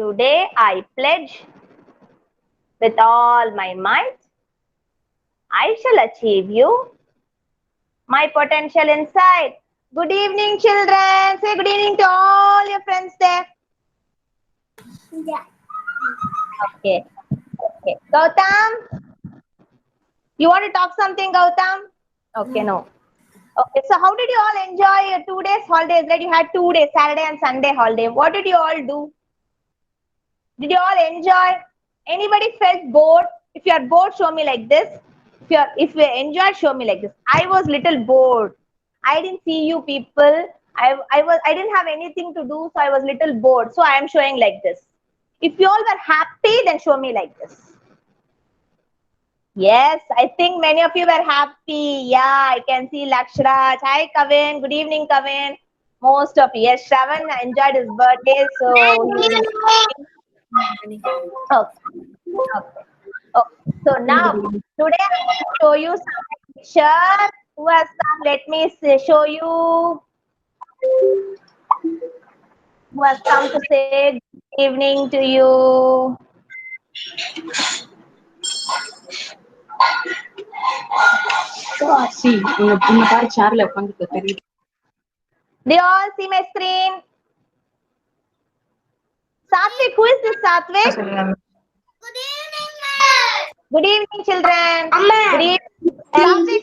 Today I pledge with all my might, I shall achieve you my potential inside. Good evening, children. Say good evening to all your friends there. Yeah. Okay. Okay. Gautam, you want to talk something, Gautam? Okay, no. Okay, so how did you all enjoy your 2 days holidays? Right, you had 2 days, Saturday and Sunday holiday. What did you all do? Did you all enjoy? Anybody felt bored? If you are bored, show me like this. If you enjoyed, show me like this. I was little bored. I didn't see you people. I didn't have anything to do, so I was little bored. So I am showing like this. If you all were happy, then show me like this. Yes, I think many of you were happy. Yeah, I can see Lakshraj. Hi, Kavin. Good evening, Kavin. Most of you. Yes, Shravan enjoyed his birthday, so he. Okay. Okay. Okay. So now, today I'm going to show you some picture. Who has come? Let me show you who has come to say good evening to you. See, உன்னை பாரு சேர்ல உட்காந்துட்டு தெரியுது. Do you all see my screen? Satvik, who is this Satvik? Good evening, ma'am. Good evening, children. Amma. Good evening. Satvik.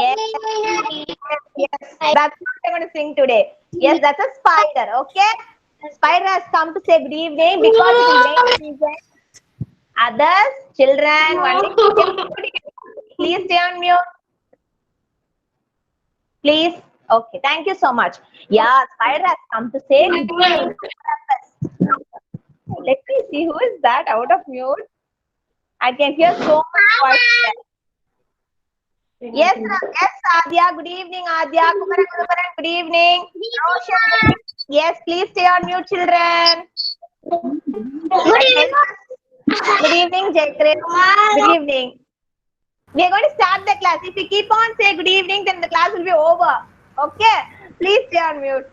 Yes, yes. That's what I'm going to sing today. Yes, that's a spider. Okay. Spider has come to say good evening because it is rainy season. Others, children, one day, please stay on mute. Please. Okay. Thank you so much. Yeah, spider has come to say good evening. Let me see who is that out of mute. I can hear so much voice. Yes, yes, Adya. Good evening, Adya. Kumaran, good evening. Roshan. Yes, please stay on mute, children. Good evening. Good evening, Jayakrit. Good evening. We are going to start the class. If we keep on saying good evening, then the class will be over. Okay? Please stay on mute.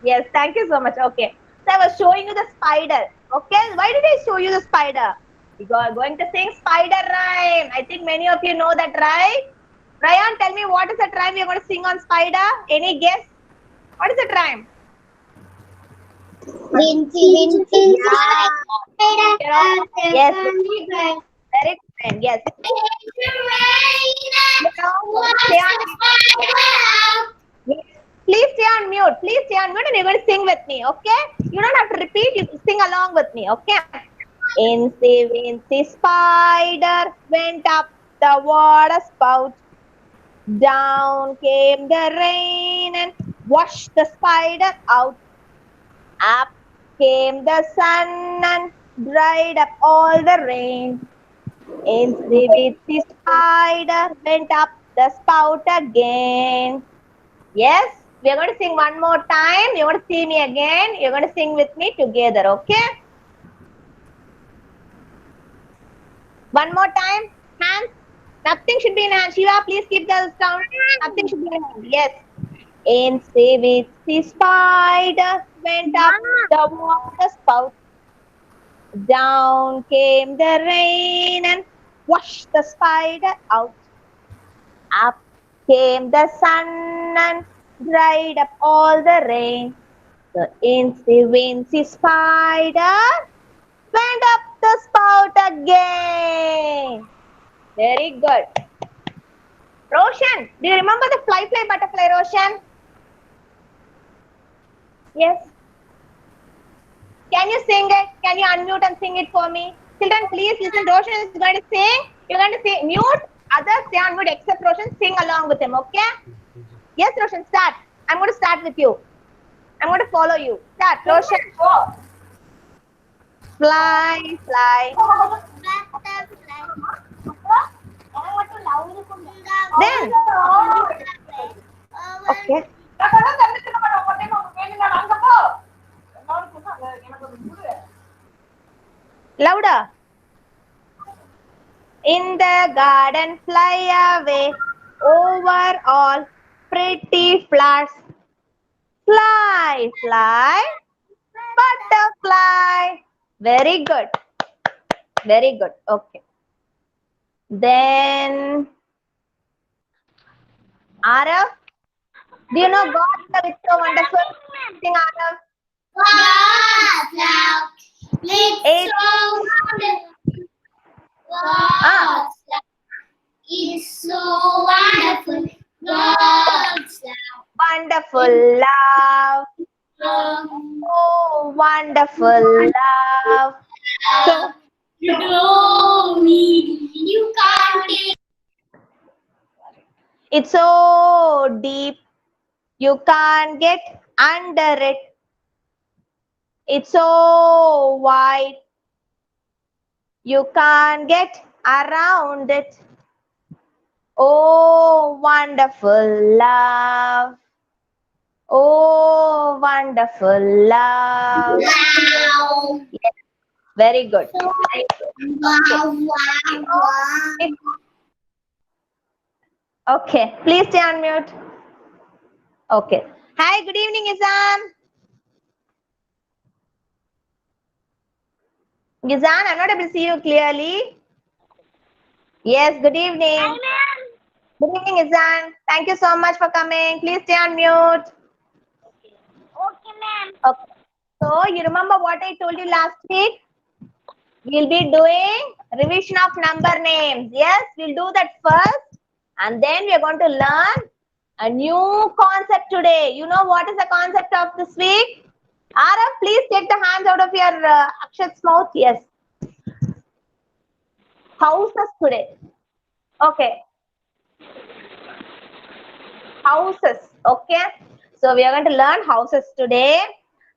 Yes, thank you so much. Okay. So I was showing you the spider. Okay? Why did I show you the spider? We are going to sing spider rhyme. I think many of you know that, right? Ryan, tell me what is the rhyme we are going to sing on spider? Any guess? What is the rhyme? Vinci. Yeah. Yes. Very good. Yes. Stay on. Yes. Please stay on mute. Please stay on mute and you're going to sing with me. Okay? You don't have to repeat. You sing along with me. Okay? Incy spider went up the water spout. Down came the rain and washed the spider out. Up came the sun and dried up all the rain. Incy spider went up the spout again. Yes, we are going to sing one more time. You're going to see me again. You're going to sing with me together, okay? One more time. Hands. Nothing should be in hand. Shiva, please keep the sound. Nothing should be in hand. Yes. Incy spider went up the water spout. Down came the rain and washed the spider out. Up came the sun and dried up all the rain. The incy spider went up the spout again. Very good. Roshan, do you remember the fly butterfly, Roshan? Yes. Can you sing it? Can you unmute and sing it for me? Children, please listen. Roshan is going to sing. You're going to say mute. Others stay on mute except Roshan. Sing along with him, okay? Yes, Roshan, start. I'm going to start with you. I'm going to follow you. Start, Roshan. Fly, fly. Then. Okay. Louder. In the garden fly away over all pretty flowers. Fly, fly, butterfly. Very good. Very good. Okay. Then, Arav, do you know God love is so wonderful? Sing Arav. God's love, It's it's so wonderful. God's love is so wonderful. God's wonderful love. love, Oh, wonderful love. So, you don't need, you can't take. it's so deep, you can't get under it. It's so wide, you can't get around it. Oh, wonderful love. Oh, wonderful love. Wow. Yes, very good. Wow, wow, wow. Okay, please stay on mute. Okay. Hi, good evening, Izan. Izan, I'm not able to see you clearly. Yes, good evening. Good evening, Izan. Thank you so much for coming. Please stay on mute. Okay, ma'am. Okay. So, you remember what I told you last week? We'll be doing revision of number names. Yes, we'll do that first. And then we're going to learn a new concept today. You know what is the concept of this week? Arav, please take the hands out of your Akshat's mouth. Yes. Houses today. Okay. Houses. Okay. So we are going to learn houses today.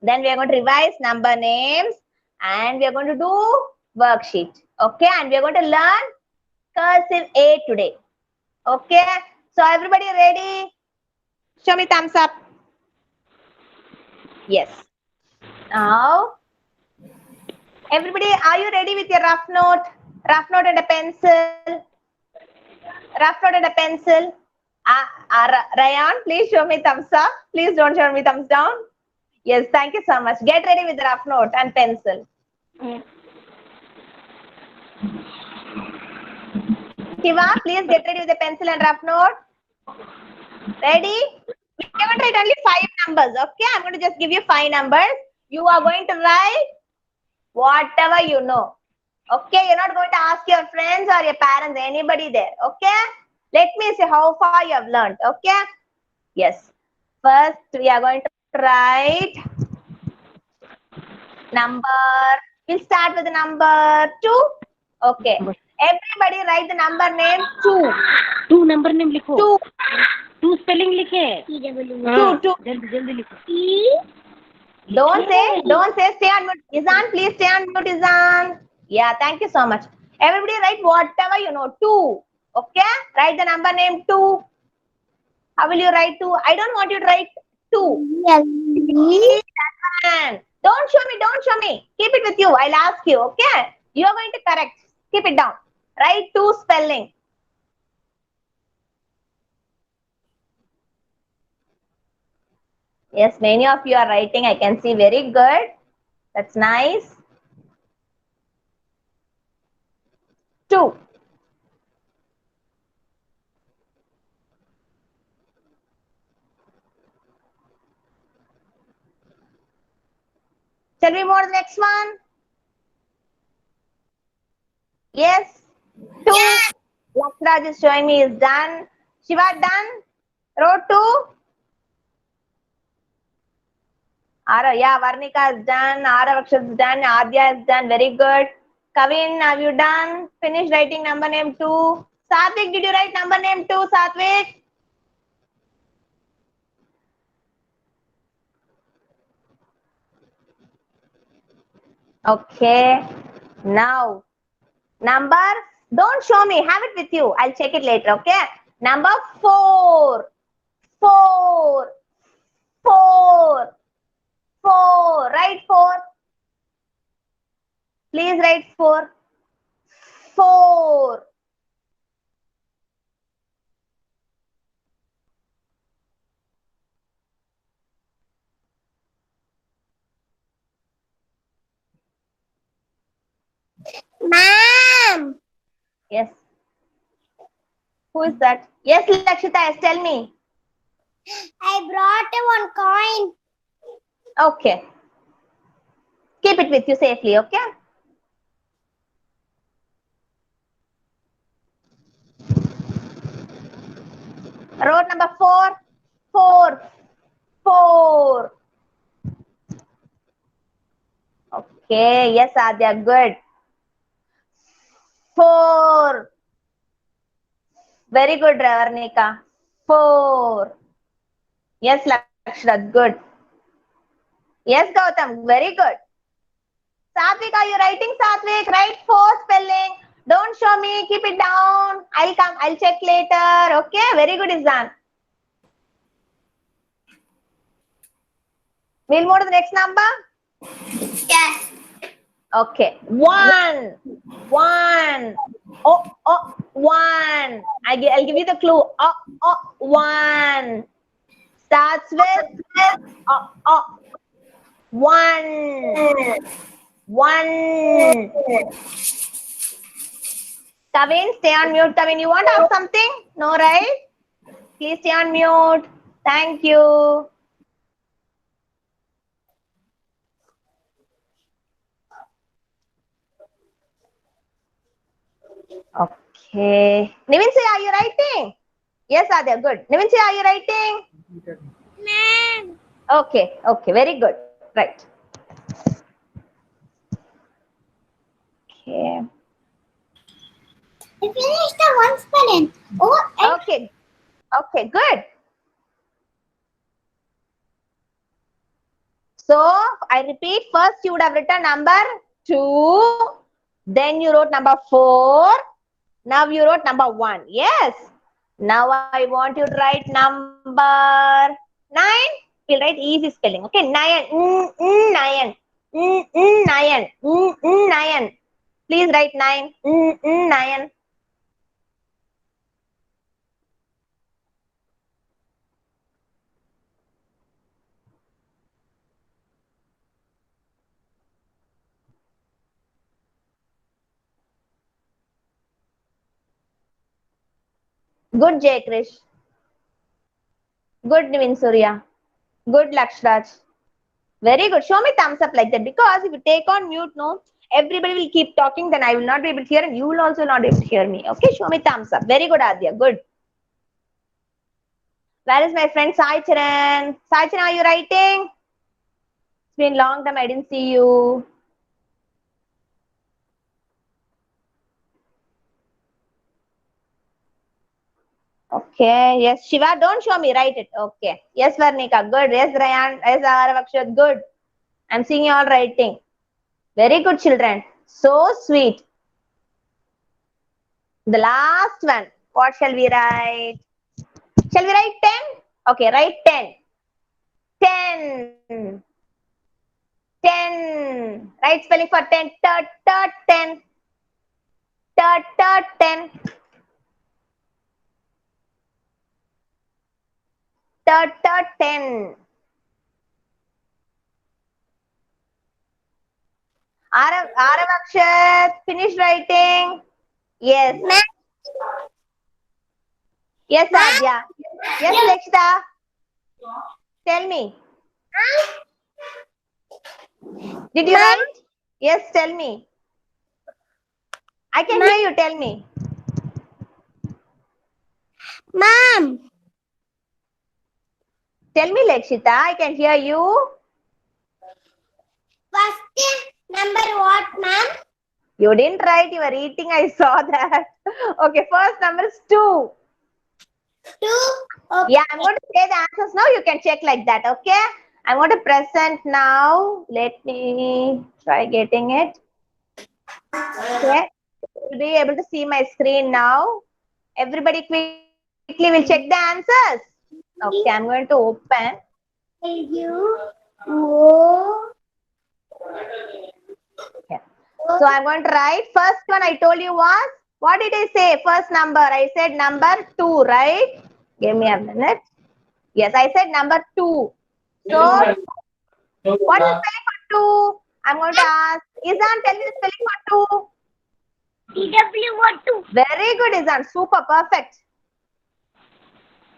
Then we are going to revise number names. And we are going to do worksheet. Okay. And we are going to learn cursive A today. Okay. So everybody ready? Show me thumbs up. Yes. Now, everybody, are you ready with your rough note? Rough note and a pencil. Rough note and a pencil. Ryan, please show me thumbs up. Please don't show me thumbs down. Yes, thank you so much. Get ready with the rough note and pencil. Shiva, please get ready with the pencil and rough note. Ready? We are going to write only 5 numbers. Okay, I'm going to just give you 5 numbers. You are going to write whatever you know. Okay, you're not going to ask your friends or your parents, anybody there. Okay, let me see how far you have learned. Okay, yes. First, we are going to write number. We'll start with the number 2. Okay, everybody write the number name 2. 2 number name लिखो 2. 2 spelling लिखे 2. 2. जल्दी जल्दी लिखो Don't say, stay on mute. Izan, please stay on mute, Izan. Yeah, thank you so much. Everybody write whatever you know. 2. Okay, write the number name 2. How will you write 2? I don't want you to write 2. Yes. Don't show me. Keep it with you. I'll ask you, okay? You're going to correct. Keep it down. Write 2 spelling. Yes, many of you are writing. I can see. Very good. That's nice. 2. Shall we move on to the next one? Yes. 2. Yes. Lakraj is showing me is done. Shiva done. Row 2. Ara, yeah, Varnika is done. Ara Akshat is done. Adya is done. Very good. Kavin, have you done? Finish writing number name 2. Satvik, did you write number name 2, Satvik? Okay. Now, number, don't show me. Have it with you. I'll check it later, okay? Number 4. 4. 4. 4. Write 4. Please write 4. 4. Yes. Who is that? Yes, Lakshita, yes, tell me. I brought one coin. Okay. Keep it with you safely, okay? Road number 4. 4. 4. Okay. Yes, Adya, good. 4. Very good, Ravarnika. 4. Yes, Lakshra, good. Yes, Gautam, very good. Satvik, are you writing, Satvik? Write 4 spelling. Don't show me. Keep it down. I'll come. I'll check later. Okay. Very good, Izan. We'll move to the next number. Yes. Okay. 1. 1. Oh, 1. I'll give you the clue. 1. Starts with 1. 1. Kavin, stay on mute. Kavin, you want to ask something? No, right? Please stay on mute. Thank you. Okay. Nivinsi, are you writing? Yes, Adya, good. Nivinsi, are you writing? Ma'am. Okay, okay, very good. Right. Okay. I finished the one spelling. Oh, Okay. Okay, good. So, I repeat, first you would have written number 2, then you wrote number 4, now you wrote number 1. Yes. Now I want you to write number 9. We'll write easy spelling. Okay, 9. 9. 9. 9. Please write 9. 9. Good, Jay Krish. Good, Nivin Surya. Good, Lakshraj. Very good. Show me thumbs up like that, because if you take on mute, no, everybody will keep talking, then I will not be able to hear, and you will also not be able to hear me. Okay, show me thumbs up. Very good, Adya. Good. Where is my friend Sai Charan? Sai Charan, are you writing? It's been a long time, I didn't see you. Okay, yes, Shiva, don't show me, write it. Okay. Yes, Varnika, good. Yes, Rayan, yes, Aravakshat, good. I'm seeing you all writing. Very good, children. So sweet. The last one. What shall we write? Shall we write 10? Okay, write 10. 10. 10. Right spelling for 10. 10. 10. 10. Arav Akshat, finish writing. Yes. Yes, Adya. Yes, Lakshita. Tell me. Did you write? Yes, tell me. I can hear you. Tell me. Ma'am. Tell me, Lakshita. I can hear you. First number what, ma'am? You didn't write. You were eating. I saw that. Okay, first number is 2. 2. Okay. Yeah, I'm going to say the answers now. You can check like that. Okay. I'm going to present now. Let me try getting it. Okay. You'll be able to see my screen now. Everybody quickly will check the answers. Okay, I'm going to open. Okay. So I'm going to write. First one I told you was, what did I say? First number. I said number 2, right? Give me a minute. Yes, I said number 2. So, what is the spelling for 2? I'm going to ask. Izan, tell me the spelling for 2. TWO2. Very good, Izan. Super, perfect.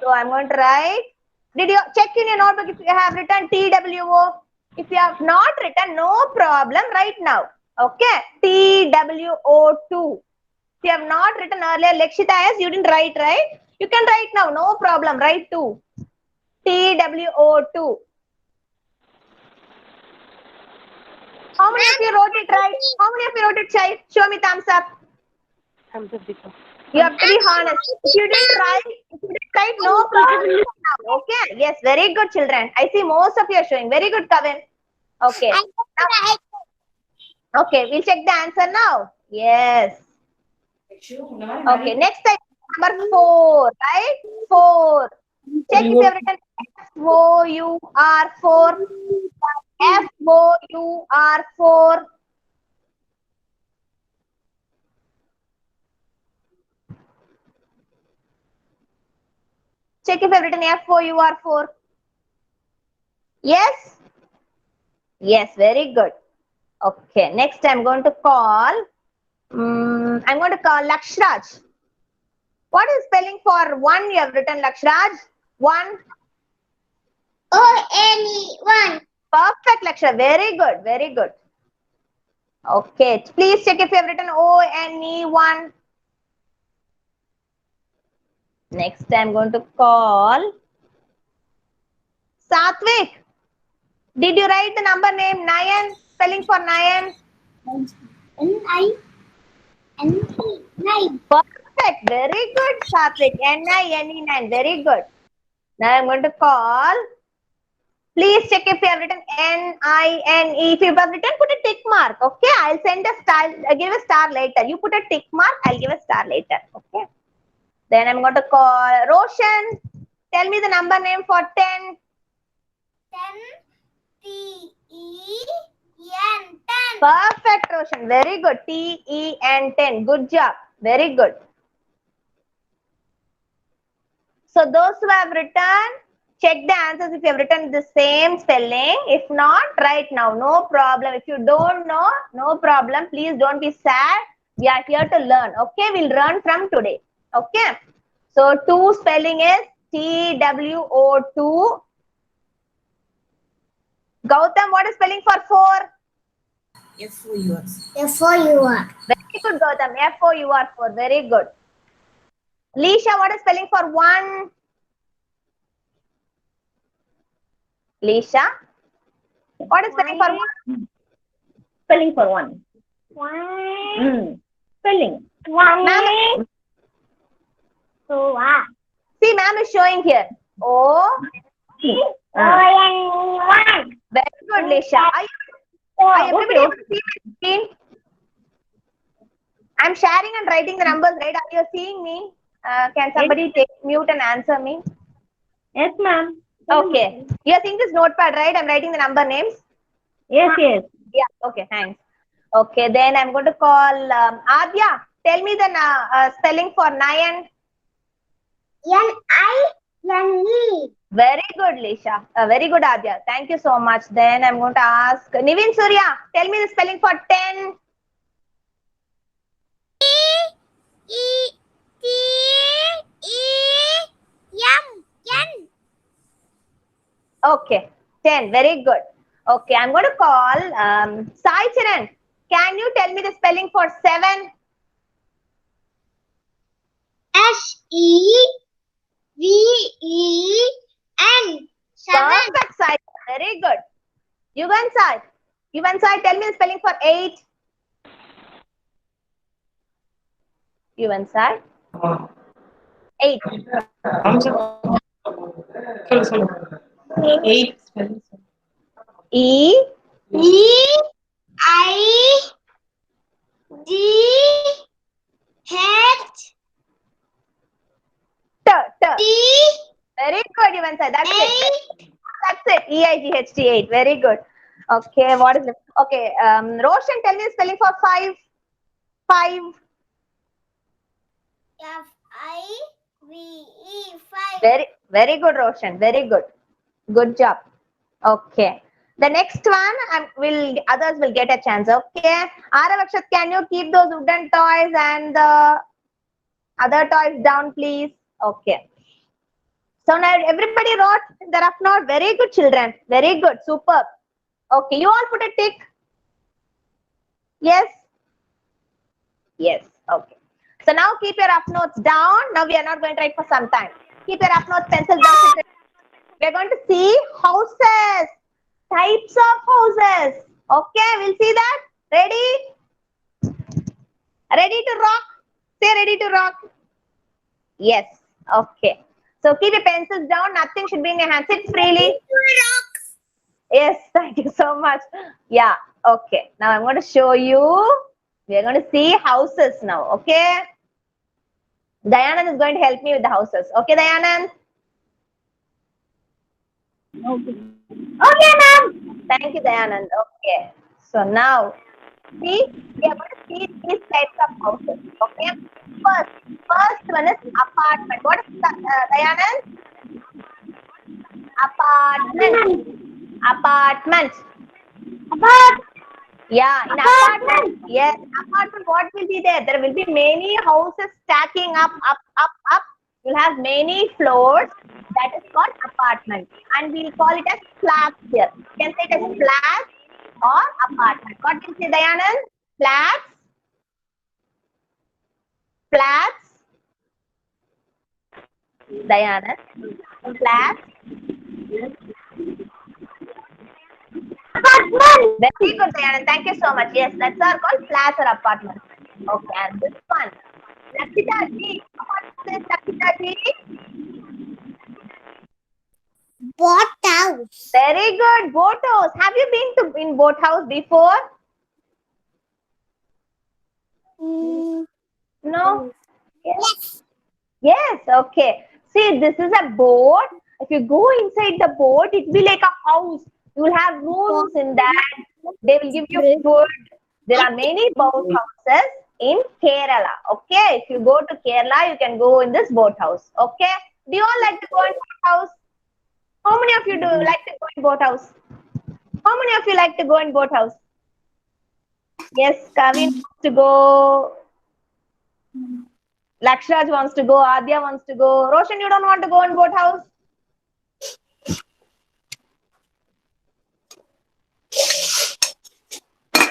So I'm going to write. Did you check in your notebook if you have written TWO? If you have not written, no problem. Right now. Okay. TWO2. If you have not written earlier, Lakshita, as you didn't write, right? You can write now. No problem. Write 2. TWO2. How many of you wrote it right? How many of you wrote it right? Show me thumbs up. thumbs up दिखाओ. You have to be honest. If you didn't write, no problem. Okay. Yes, very good, children. I see most of you are showing. Very good, Kavin. Okay. Okay, we'll check the answer now. Yes. Okay, next time, number 4, right? 4. Check if you have written FOUR4. FOUR4. Check if you have written FOUR4. Yes? Yes, very good. Okay, next I'm going to call, Lakshraj. What is spelling for 1 you have written, Lakshraj? 1. ONE1. Perfect, Lakshraj. Very good, very good. Okay, please check if you have written ONE1. Next I'm going to call Satvik. Did you write the number name Nayan? Spelling for Nayan? N-I-N-E-9. Perfect. Very good, Satvik. NINE9. Very good. Now I'm going to call. Please check if you have written NINE. If you have written, put a tick mark. Okay. I'll send a star. I'll give a star later. You put a tick mark. I'll give a star later. Okay. Then I'm going to call Roshan. Tell me the number name for 10. 10. TEN. 10. Perfect, Roshan. Very good. TEN10. Good job. Very good. So those who have written, check the answers if you have written the same spelling. If not, write now. No problem. If you don't know, no problem. Please don't be sad. We are here to learn. Okay, we'll learn from today. Okay. So 2 spelling is TWO2. Gautam, what is spelling for 4? FOUR. Very good, Gautam. FOUR4. Very good. Lisha, what is spelling for 1? Lisha, what is spelling for 1? Spelling for 1. Spelling. Ma'am, see, ma'am is showing here. ONE1. Very good, Lisha. Are everybody able to see my screen? I'm sharing and writing the numbers, right? Are you seeing me? Can somebody take mute and answer me? Yes, ma'am. Okay. You're seeing this notepad, right? I'm writing the number names. Yes, yes. Yeah. Okay. Thanks. Okay. Then I'm going to call Adya. Tell me the spelling for Nayan. NINE. Very good, Lisha. Very good, Adya. Thank you so much. Then I'm going to ask Nivin Surya. Tell me the spelling for 10. TEN. Okay. 10. Very good. Okay. I'm going to call Sai Chiran. Can you tell me the spelling for 7? SEVEN. 7. Perfect, Sai. Very good. Yuvan Sai. Tell me the spelling for 8. Yuvan Sai. 8. Eight spelling. E. EIGH. T. Very good, Yuvan Sai. That's it. That's it. EIGHT8. Very good. Okay. What is it? Okay. Roshan, tell me the spelling for 5. 5. FIVE. 5. Very good, Roshan. Very good. Good job. Okay. The next one, others will get a chance. Okay. Arav Akshat, can you keep those wooden toys and the other toys down, please? Okay. So now everybody wrote the rough note. Very good, children. Very good. Superb. Okay. You all put a tick. Yes. Yes. Okay. So now keep your rough notes down. Now we are not going to write for some time. Keep your rough notes, pencils down. We are going to see houses. Types of houses. Okay. We'll see that. Ready? Ready to rock? Say ready to rock. Yes. Okay. So keep your pencils down. Nothing should be in your hands. Sit freely. Yes. Thank you so much. Yeah. Okay. Now I'm going to show you. We are going to see houses now. Okay. Dayanand is going to help me with the houses. Okay, Dayanand? Okay, ma'am. Thank you, Dayanand. Okay. So now, see, we are going to see these types of houses. Okay. First one is apartment. What is Dayanand? Apartment. Yeah, in apartment. Yes, apartment. What will be there? There will be many houses stacking up. You'll have many floors. That is called apartment, and we'll call it as flats here. You can say it as flats or apartment. What will you say, Dayanand? Flats. Flats. Dayanand. Flats. Apartment. Very good, Dayanand. Thank you so much. Yes, that's are called flats or apartments. Okay, and this one. Lakshita ji. What is Lakshita ji? Boat house. Very good. Boat house. Have you been in boat house before? No. Yes. Yes. Okay. See, this is a boat. If you go inside the boat, it will be like a house. You will have rooms in that. They will give you food. There are many boat houses in Kerala. Okay. If you go to Kerala, you can go in this boat house. Okay. Do you all like to go in boat house? How many of you do like to go in boat house? How many of you like to go in boat house? Yes, Kavin wants to go. Lakshraj wants to go. Adya wants to go. Roshan, you don't want to go in boat house?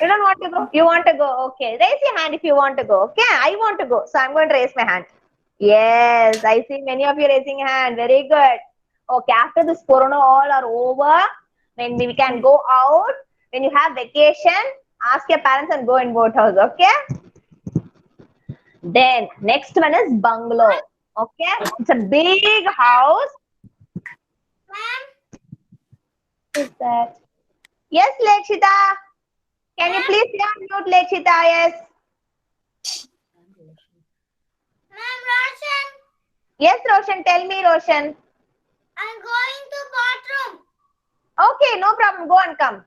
You don't want to go? You want to go? Okay. Raise your hand if you want to go. Okay. I want to go. So I'm going to raise my hand. Yes. I see many of you raising your hand. Very good. Okay. After this corona all are over, when we can go out, when you have vacation, ask your parents and go in boat house. Okay. Then next one is bungalow. Okay. It's a big house. What is that? Yes, Lekshita. Can you please unmute Lekshita? Yes. Ma'am, Roshan, Yes, Roshan. Tell me, Roshan. I'm going to bathroom. Okay, no problem. Go and come.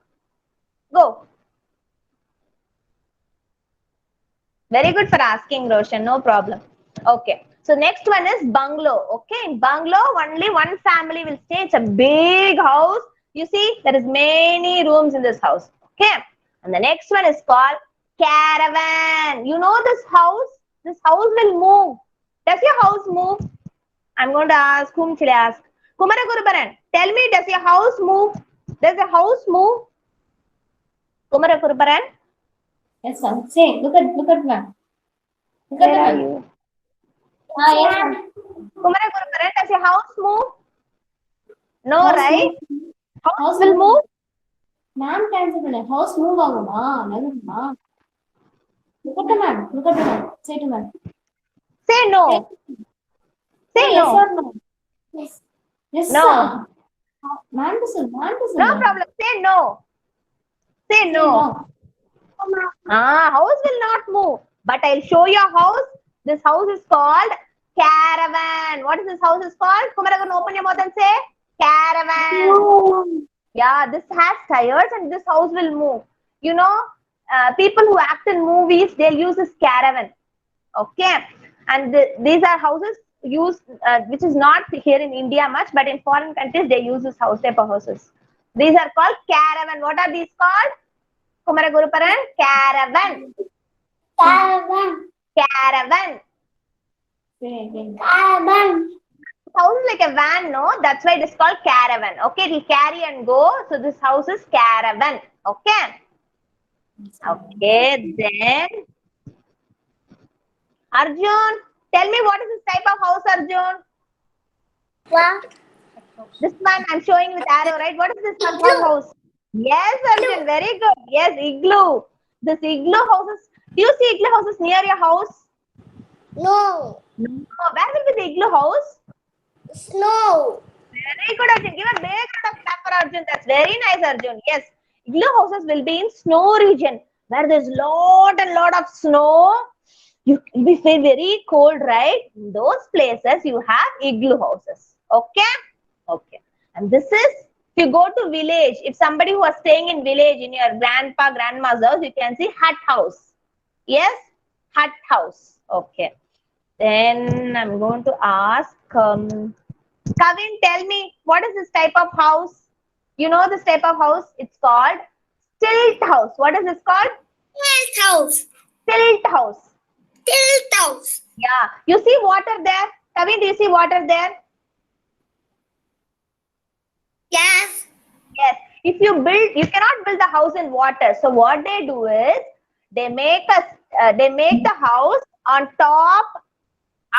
Go. Very good for asking, Roshan. No problem. Okay. So next one is bungalow. Okay. In bungalow, only one family will stay. It's a big house. You see, there is many rooms in this house. Okay. And the next one is called caravan. You know this house? This house will move. Does your house move? I'm going to ask whom should I ask? Kumara Gurubaran, tell me, does your house move? Does the house move? Kumara Gurubaran? Yes, ma'am. Say, look at ma'am. Look at Where are ma'am. you? Yes, ma'am. Kumara Gurubaran, does your house move? No, House right? move. House will move? Ma'am cancel பண்ணு. House move ஆகுமா? நகருமா? Look at the ma'am. Look at the ma'am. Say to ma'am. Say no. Say Yes no. or no? Yes. Yes, No. sir. Ma'am to say. No problem. Say no. Say no. House will not move. But I'll show you a house. This house is called caravan. What is this house is called? Kumaragan, open your mouth and say caravan. Yeah, this has tires and this house will move. You know, people who act in movies, they'll use this caravan. Okay. And these are houses used, which is not here in India much, but in foreign countries, they use this house type of houses. These are called caravan. What are these called? Kumara Guruparan? Caravan. Caravan. Caravan. Say again. Caravan. House is like a van, no? That's why it is called caravan. Okay, it will carry and go. So this house is caravan. Okay. Okay, then Arjun, tell me what is this type of house, Arjun? What? This one I'm showing with arrow, right? What is this type of house? Yes, Arjun, very good. Yes, igloo. This igloo houses. Do you see igloo houses near your house? No. No. Where will be the igloo house? Snow. Very good, Arjun. Give a big round of clap for Arjun. That's very nice, Arjun. Yes, igloo houses will be in snow region where there's lot and lot of snow. You will be feel very cold, right? In those places, you have igloo houses. Okay? Okay. And this is, if you go to village, if somebody who was staying in village in your grandpa, grandma's house, you can see hut house. Yes? Hut house. Okay. Then I'm going to ask, Kavin, tell me, what is this type of house? You know this type of house? It's called stilt house. What is this called? Tilt house. Stilt house. Tilt house. Yeah. You see water there? Kavin, do you see water there? Yes. Yes. If you cannot build the house in water. So what they do is, they make the house on top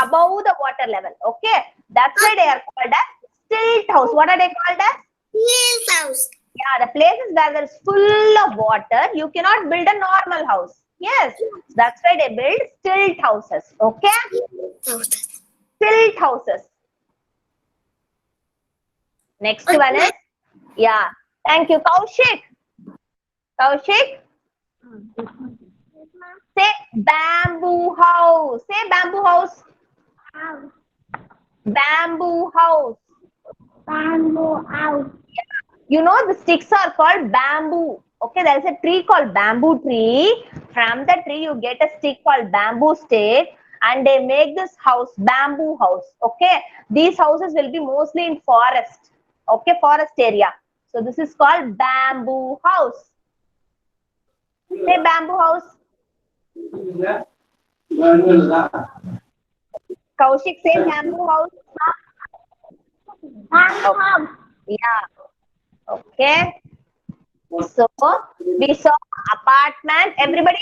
above the water level. Okay. That's why they are called as stilt house. What are they called as? Tilt house. Yeah, the places where there's full of water, you cannot build a normal house. Yes, that's why they build stilt houses. Okay, House. stilt houses. Next one is, yeah, thank you, Kaushik. Kaushik, say bamboo house. Say bamboo house. Bamboo house. Bamboo house. You know the sticks are called bamboo. Okay, there is a tree called bamboo tree. From the tree you get a stick called bamboo stick, and they make this house bamboo house. Okay, these houses will be mostly in forest. Okay, forest area. So this is called bamboo house. Say bamboo house. Kaushik, say bamboo house. Bamboo house. Yeah. Okay. So we saw apartment. Everybody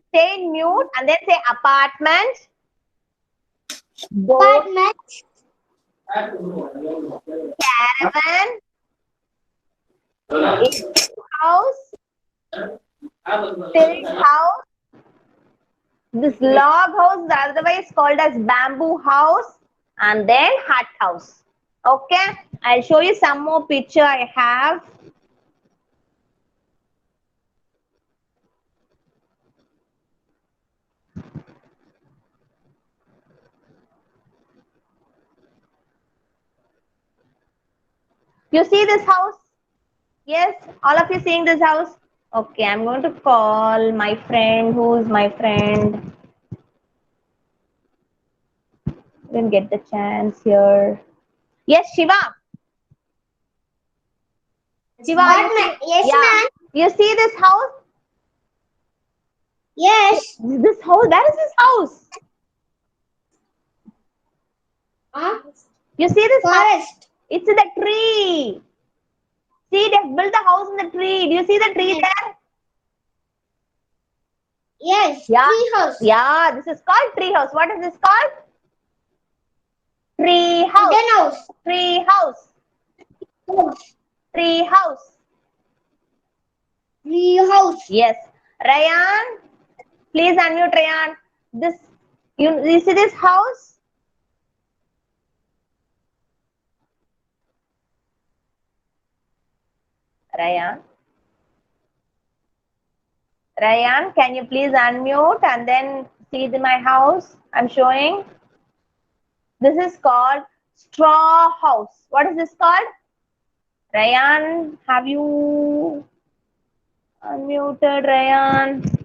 stay in mute and then say apartment. Boat, Apartment. caravan, house, tilt house. This log house is otherwise called as bamboo house, and then hut house. Okay, I'll show you some more picture I have. You see this house? Yes, all of you seeing this house? Okay, I'm going to call my friend. Who is my friend? Didn't get the chance here. Yes, Shiva. Shiva, Apartment. Yes, yeah. ma'am. You see this house? Yes. This house. Where is this house? Huh? You see this house? Forest. It's in the tree. See, they've built the house in the tree. Do you see the tree there? Yes. Yeah. Tree house. Yeah, this is called tree house. What is this called? Tree house. Wooden house. Tree house. Tree house. Tree house. Yes. Rayan, please unmute Rayan. This, you see this house? Rayan. Rayan, can you please unmute and then see my house? I'm showing. This is called straw house. What is this called? Rayan, have you unmuted Rayan?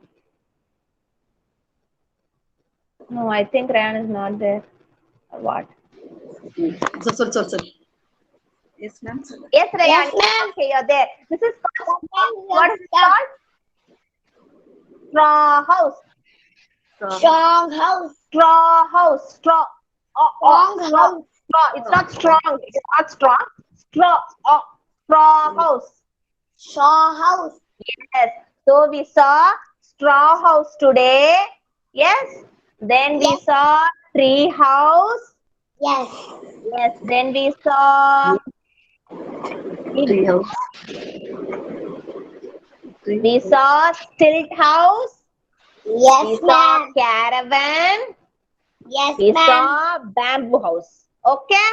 No, I think Rayan is not there. Or what? Sorry. Yes, ma'am. Yes, Rayan. Yes, ma'am. Okay, you're there. This is called, what is it called? Straw house. Strong house. Straw house. Straw. Strong straw. house. Straw. It's not strong. It's not strong. Straw. Straw house. Straw house. Yes. So we saw straw house today. Yes. Then we Yes. saw tree house. Yes. Yes. Then we saw. Tree house. We saw stilt house. Yes, We saw ma'am. caravan. Yes, We ma'am. saw bamboo house. Okay.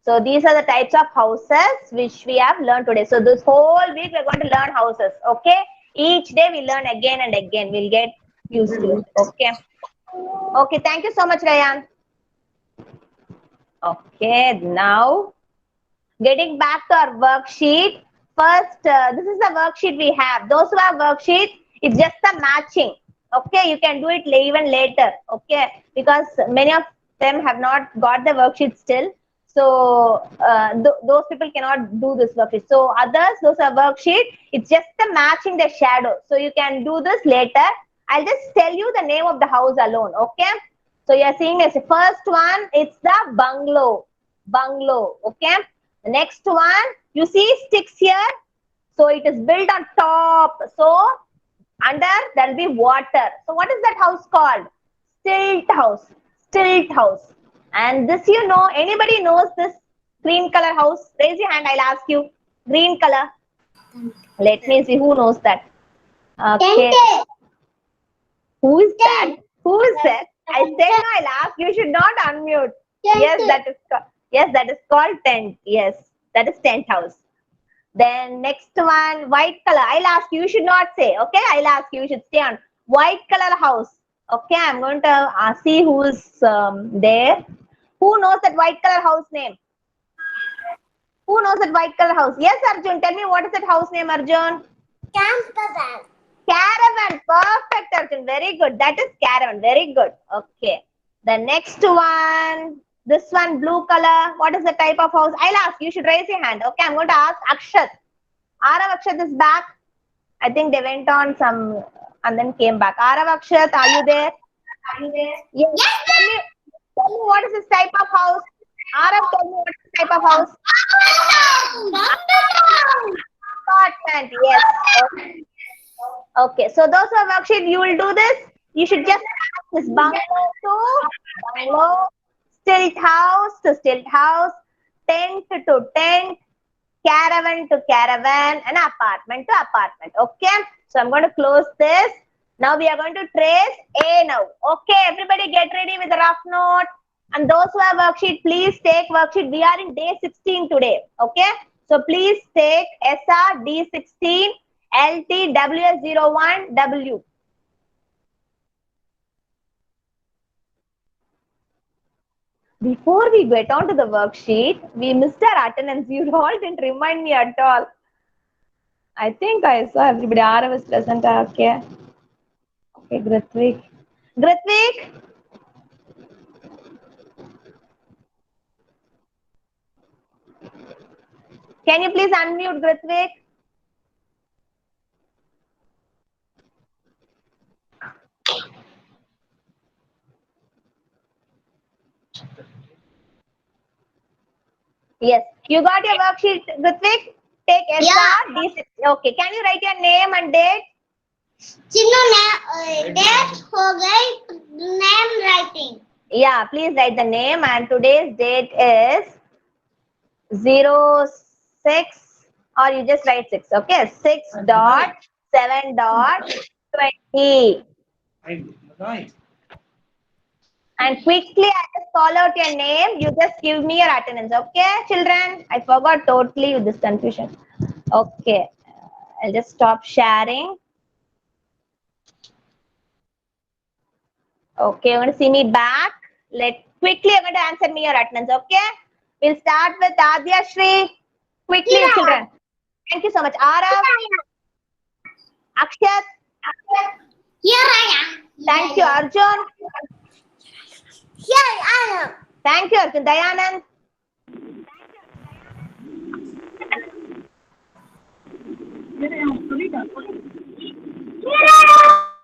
So these are the types of houses which we have learned today. So this whole week we're going to learn houses. Okay. Each day we learn again and again. We'll get used to it. Okay. Okay. Thank you so much, Rayan. Okay. Now getting back to our worksheet. First, this is the worksheet we have. Those who have worksheet, it's just the matching. Okay, you can do it even later. Okay, because many of them have not got the worksheet still. So those people cannot do this worksheet. So others, those are worksheet. It's just the matching the shadow. So you can do this later. I'll just tell you the name of the house alone. Okay. So you are seeing this first one. It's the bungalow. Bungalow. Okay. The next one, you see sticks here. So it is built on top. So under there will be water. So what is that house called? Stilt house. Stilt house. And this you know, anybody knows this green color house? Raise your hand, I'll ask you. Green color. Let me see who knows that. Okay. Tent. Who is that? Who is that? I said no, I'll ask. You should not unmute. Yes, that is called tent. Yes, that is tent house. Then next one, white color. I'll ask you. You should not say. Okay, I'll ask you. You should stay on white color house. Okay, I'm going to see who is there. Who knows that white color house name? Who knows that white color house? Yes, Arjun. Tell me what is that house name, Arjun? Camper. Caravan. Perfect, Arjun. Very good. That is caravan. Very good. Okay. The next one. This one, blue color. What is the type of house? I'll ask. You should raise your hand. Okay. I'm going to ask Akshat. Arav Akshat is back. I think they went on some and then came back. Arav Akshat, are you there? Yes. Tell me what is this type of house? Arav, tell me what is this type of house? Apartment. Yes. Okay. Okay, so those are worksheet, you will do this. You should just add this bungalow to bungalow, stilt house to stilt house, tent to tent, caravan to caravan, and apartment to apartment. Okay, so I'm going to close this. Now we are going to trace A now. Okay, everybody get ready with the rough note. And those who have worksheet, please take worksheet. We are in day 16 today. Okay, so please take SR D16. LTWS01W. Before we get on to the worksheet, we missed our attendance. You all didn't remind me at all. I think I saw everybody. Arav is present. Okay. Okay, Grithvik. Grithvik? Can you please unmute Grithvik? Yes. You got your worksheet, Grithvik? Take SR D6. Okay. Can you write your name and date? Date हो गई. Name writing. Yeah, please write the name, and today's date is 06, or you just write 6. Okay, 6.7.20. Right. And quickly, I just call out your name. You just give me your attendance. Okay, children? I forgot totally with this confusion. Okay, I'll just stop sharing. Okay, you're going to see me back. Quickly, you're going to answer me your attendance. Okay, we'll start with Adya Shri. Quickly, Yeah. children. Thank you so much. Arav, Akshat. Here I am. Thank you, Arjun. Here I am. Thank you, Arjun. Dayanand.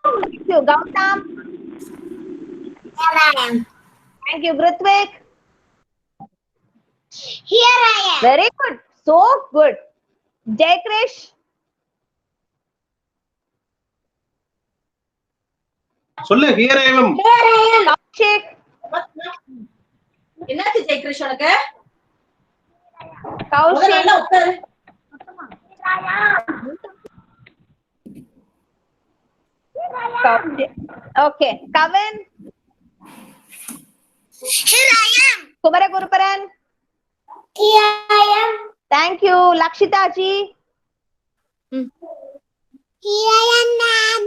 Thank you, Gautam. Here I am. Thank you, Grithvik. Here I am. Very good. So good. Jay Krish. சொல்லு here I am. Here I am. Kaushik. என்னாச்சு ஜெயகிருஷ் உனக்கு Kaushik. நல்லா உட்காரு Kaushik. Okay. Kavin. Here I am. Kumaraguruparan. Here I am. Thank you. Lakshita ji. Here I am, ma'am.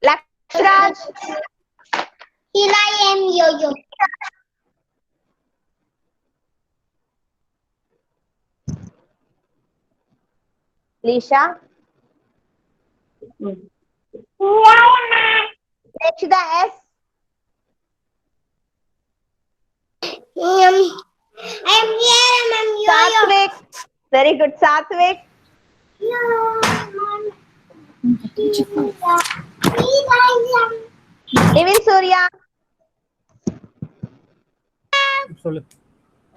Lakshraj. Here I am, Yo-Yo. Lisha. Here I am, ma'am. Rachida S. I am here, ma'am. Yo-Yo. Satvik. Very good. Satvik. Here I am. Nivin Surya. சொல்லு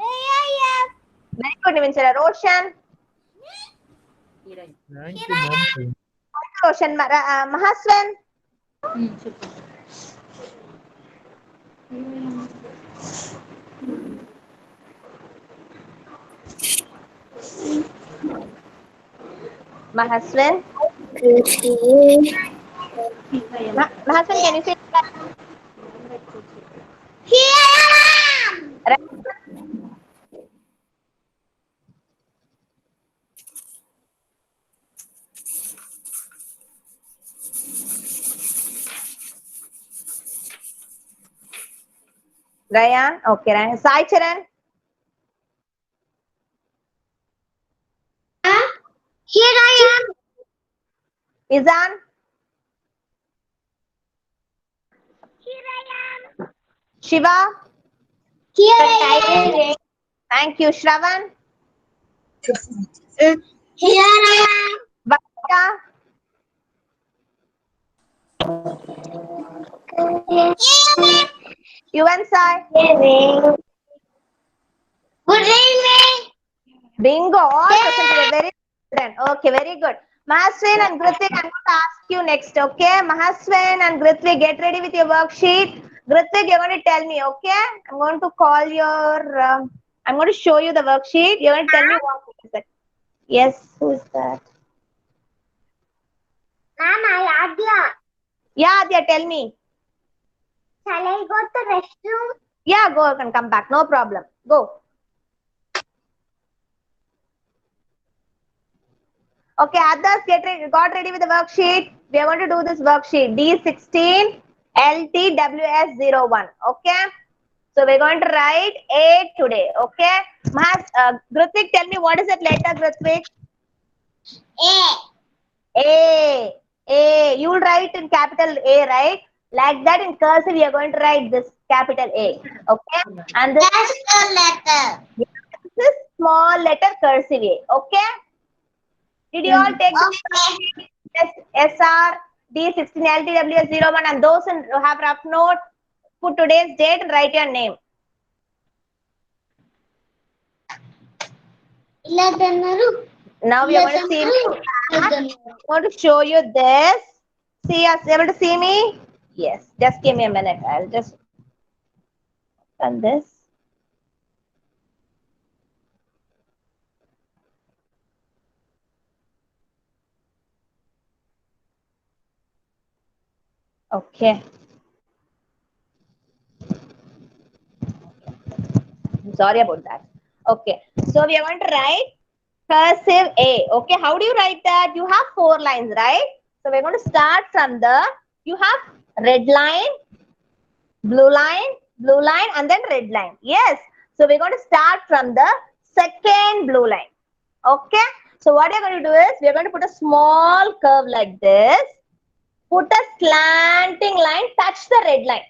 Here I am. Very good, Nivin Surya. Roshan. thank you mom Roshan. Mahaswan. Mahaswan. Mahaswan, can you say that? Here I am. Rayan. Okay, Rayan. Sai Charan. Here I am. Izan. Here I am. Shiva. Here I am. Thank you. Shravan. Here I am. Vakita. Yuvan Sai. Good evening. Bingo. All present today. Very good. Okay, very good. Mahaswin and Grithvik, I'm going to ask you next, okay? Mahaswin and Grithvik, get ready with your worksheet. Grithvik, you're going to tell me, okay? I'm going to call your, I'm going to show you the worksheet. You're going to tell me what is it. Yes, who is that? Ma'am, I Adya. Yeah, Adya, tell me. Shall I go to the restroom? Yeah, go and come back. No problem. Go. Okay, others got ready with the worksheet. We are going to do this worksheet D16 LTWS01. Okay. So we're going to write A today. Okay. Grithvik, tell me what is that letter, Grithvik? A. A. A. You will write in capital A, right? Like that in cursive, we are going to write this capital A. Okay. And this That's the letter. is small letter cursive A. Okay. Did you all take Okay. SR D16 LTWS01 and those who have rough note, put today's date and write your name. Now we are going to see me. I'm going to show you this. See us able to see me? Yes. Just give me a minute. I'll just done this. Okay. I'm sorry about that. Okay. So we are going to write cursive A. Okay. How do you write that? You have 4 lines, right? So we're going to start from you have red line, blue line, and then red line. Yes. So we're going to start from the second blue line. Okay. So what you're going to do is we're going to put a small curve like this. Put a slanting line, touch the red line.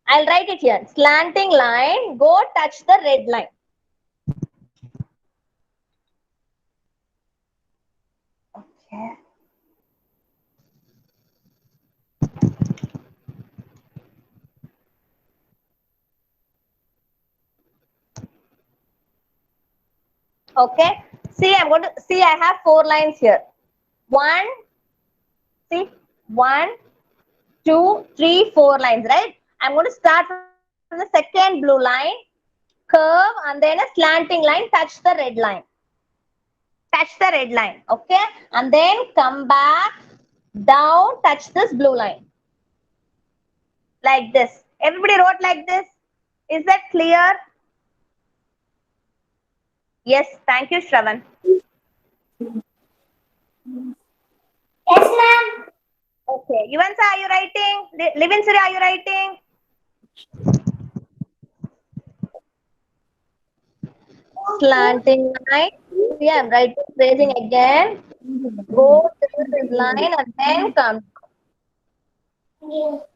I'll write it here. Slanting line, go touch the red line. Okay. Okay. See, I'm going to see. I have 4 lines here. One. See, 1, 2, 3, 4 lines. Right. I'm going to start from the second blue line. Curve and then a slanting line. Touch the red line. Touch the red line. Okay. And then come back down. Touch this blue line. Like this. Everybody wrote like this. Is that clear? Yes. Thank you, Shravan. Yes, ma'am. Okay. Yuvansa, are you writing? Livinsiri, are you writing? Slanting line. See, I'm writing, tracing again. Go to this line and then come. No.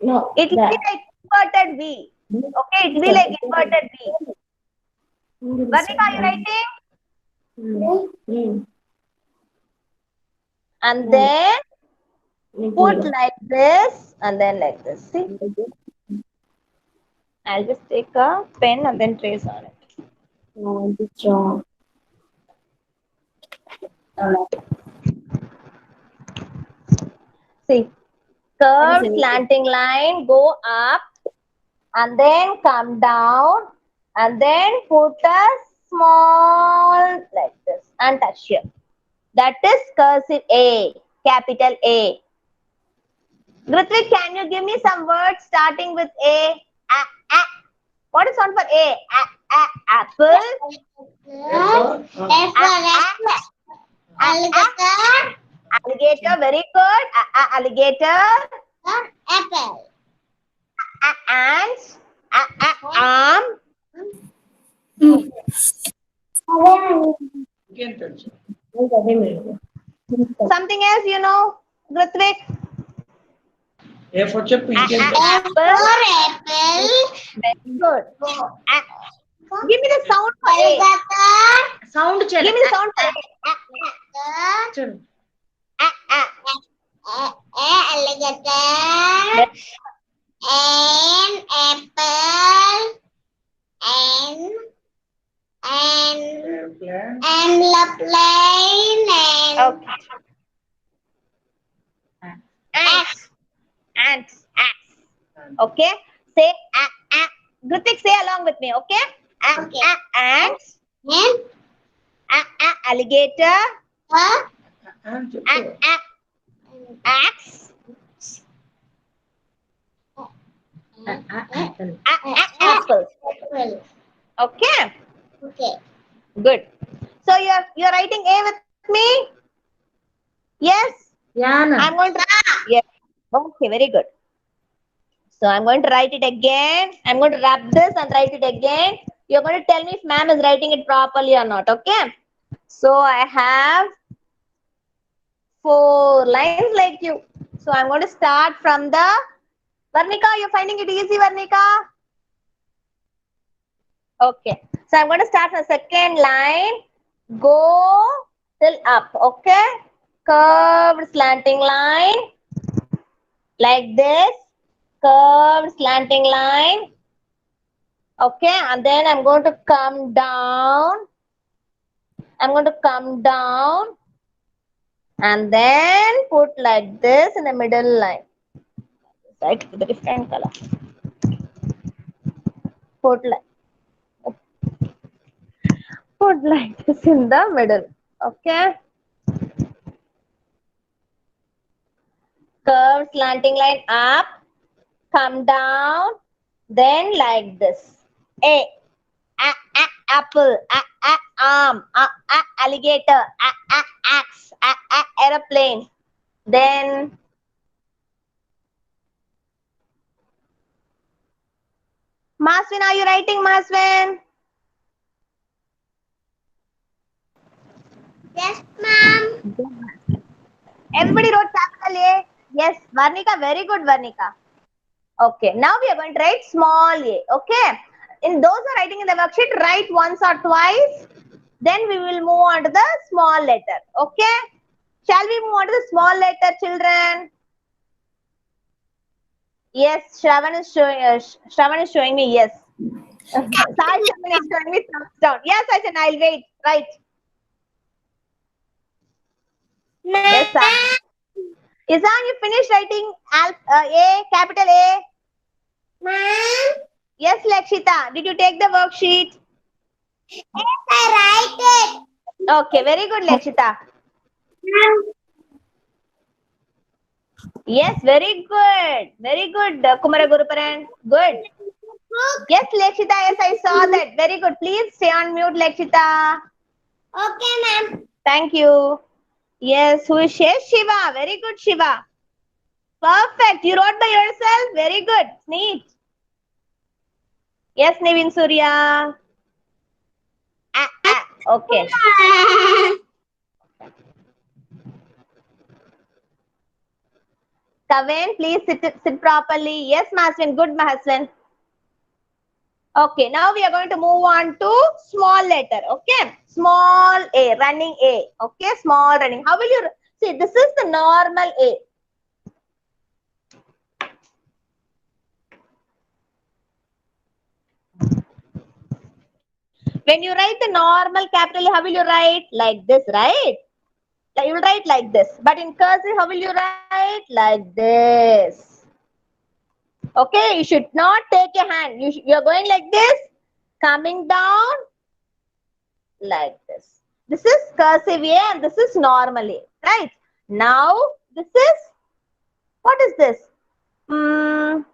No. It will be like inverted V. Okay, it will be like inverted V. Varnika, are you writing? And then put like this and then like this. See? I'll just take a pen and then trace on it. See, curved slanting line, go up and then come down and then put a small like this and touch here. That is cursive A, capital A. Grithvik, can you give me some words starting with A? What is sound for A? Apple. Alligator. Alligator, very good. Alligator. Apple. Ant. Arm. Something else, you know, Grithvik? A for chip. Apple. Apple. Very good. Give me the sound for A. Alligator. Sound Give me the sound for A. Alligator. An apple. And the plane Okay. Ants. Okay. Say Grithvik, say along with me. Okay. Okay. Ants. and Alligator. Axe. Apple. apple. Okay. Okay. Good. So you're writing A with me? Yes. I'm going to yes. Okay, very good. So I'm going to write it again. I'm going to wrap this and write it again. You're going to tell me if ma'am is writing it properly or not. Okay. So I have 4 lines like you. So I'm going to start from the Varnika. You're finding it easy, Varnika? Okay. So I'm going to start from the second line. Go till up. Okay. Curved slanting line. Like this. Curved slanting line. Okay. And then I'm going to come down. I'm going to come down. And then put like this in the middle line. Right, with a different color. Put like this in the middle. Okay. Curved slanting line up, come down, then like this. Apple, arm, alligator, axe, aeroplane. Then Maswin, are you writing, Maswin? Yes, ma'am. Everybody wrote capital A. Yes, Varnika, very good, Varnika. Okay, now we are going to write small a. Okay, in those who are writing in the worksheet, write once or twice. Then we will move on to the small letter. Okay? Shall we move on to the small letter, children? Yes, Shravan is showing me yes. Sai Charan is showing me thumbs down. Yes, Aishan, I'll wait. Right. Yes, sir. Izan, you finished writing A, capital A? Ma'am, Yes, Lakshita. Did you take the worksheet? yes, I write it. Okay, very good, Lakshita. Ma'am, Yes, very good. Very good, Kumara Guruparan. Good. Yes, Lakshita. Yes, I saw that. Very good. Please stay on mute, Lakshita. okay, ma'am. Thank you. Yes, who is Shiva? Very good, Shiva. Perfect. You wrote by yourself. Very good. Neat. Yes, Nivin Surya. Ah, ah. Okay. Kaven, please sit properly. Yes, Mahaswin. Good, Mahaswin. Okay, now we are going to move on to small letter. Okay, small a, running A. Okay, small running. How will you see? This is the normal A. When you write the normal capital A, how will you write? Like this, right? You will write like this. But in cursive, how will you write? Like this. Okay, you should not take your hand. You are going like this, coming down like this. This is cursive A and this is normal A, right? Now, this is, what is this? Varnika,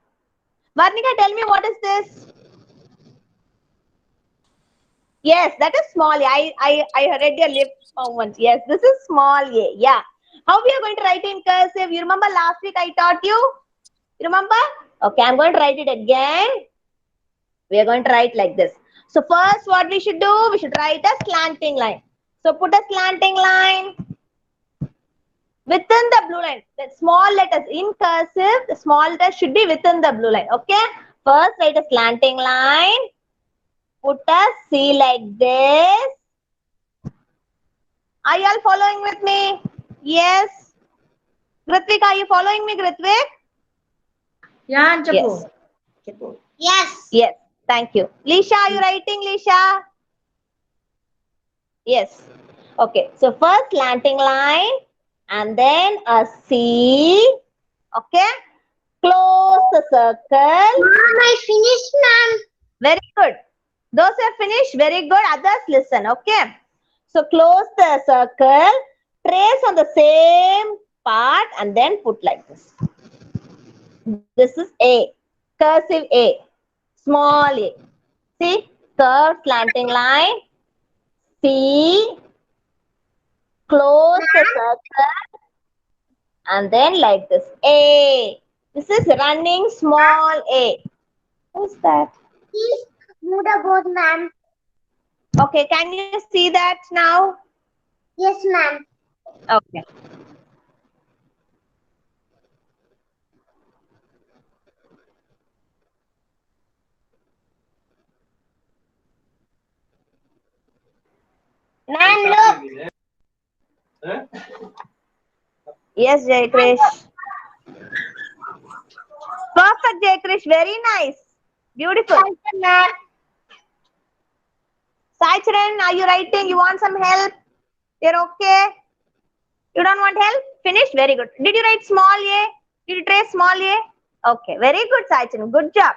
tell me what is this? Yes, that is small A. I read your lip once. Yes, this is small A. Yeah. How we are going to write in cursive? You remember last week I taught you? You remember? Okay, I'm going to write it again. We are going to write like this. So first what we should do? We should write a slanting line. So put a slanting line within the blue line. The small letters in cursive, the small letters should be within the blue line. Okay. First write a slanting line. Put a C like this. Are you all following with me? Yes. Gritvik, are you following me, Gritvik? Yeah, Chapu. Yes. Chapu. Yes. Yes. Thank you. Lisha, are you writing, Lisha? Yes. Okay. So first slanting line and then a C. Okay. Close the circle. Ma'am, I finished, ma'am. Very good. Those who have finished, very good. Others listen. Okay. So close the circle. Trace on the same part and then put like this. This is A. Cursive A. Small a. See? Curved slanting line. C. Close the circle. And then like this. A. This is running small a. Who's that? Please move the board, ma'am. Okay, can you see that now? Yes, ma'am. Okay. Ma'am, look. Yes, Jay Krish. Perfect, Jay Krish. Very nice. Beautiful. Ma'am. Sai Charan, are you writing? You want some help? You're okay? You don't want help? Finished? Very good. Did you write small a? Did you trace small a? Okay. Very good, Sai Charan. Good job.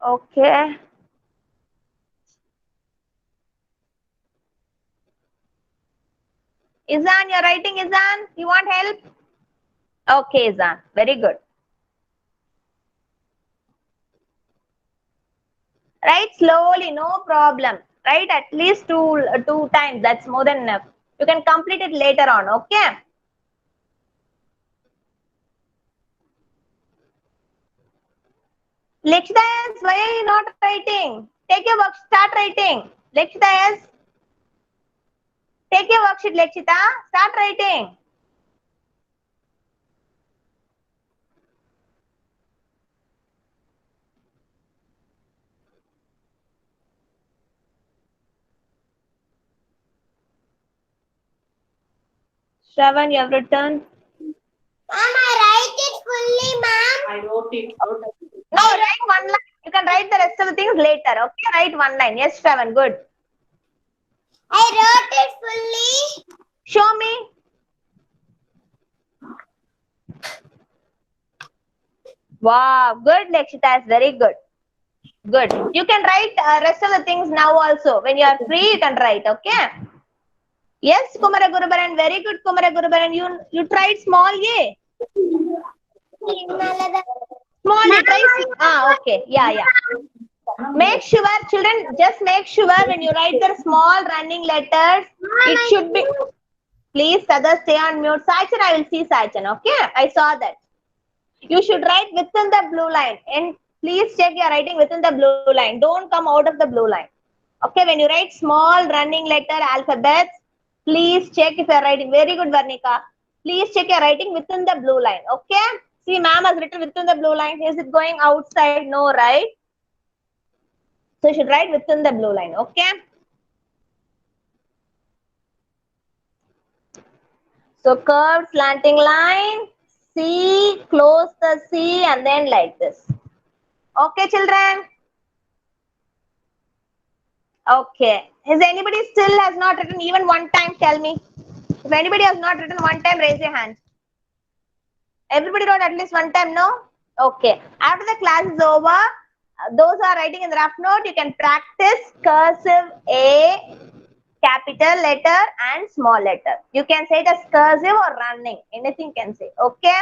Okay. Izan, you're writing, Izan? You want help? Okay, Izan. Very good. Write slowly, no problem. Write at least two times. That's more than enough. You can complete it later on, okay? Lakshita, why are you not writing? Take your work, start writing. Lakshita, take your worksheet, Lakshita. Start writing. Shravan, you have written. Ma'am, I write it fully, ma'am. I wrote it. No, write one line. You can write the rest of the things later. Okay, write one line. Yes, Shravan, good. I wrote it fully. Show me. Wow, good, Lakshita. Is very good. Good. You can write rest of the things now also. When you are free, you can write. Okay. Yes, Kumara Gurubaran. Very good, Kumara Gurubaran. You tried small A. Small A. Try C. Okay. Yeah. Make sure, children, just make sure when you write the small running letters, it should be. Please, others stay on mute. Sachin, I will see Sachin. Okay. I saw that. You should write within the blue line. And please check your writing within the blue line. Don't come out of the blue line. Okay, when you write small running letter alphabets, please check if you are writing. Very good, Varnika. Please check your writing within the blue line. Okay. See, ma'am has written within the blue line. Is it going outside? No, right? So you should write within the blue line. Okay. So curved slanting line. C, close the C and then like this. Okay, children. Okay. Has anybody still has not written even one time? Tell me. If anybody has not written one time, raise your hand. Everybody wrote at least one time, no? Okay. After the class is over, those who are writing in the rough note, you can practice cursive A, capital letter and small letter. You can say it as cursive or running. Anything can say. Okay.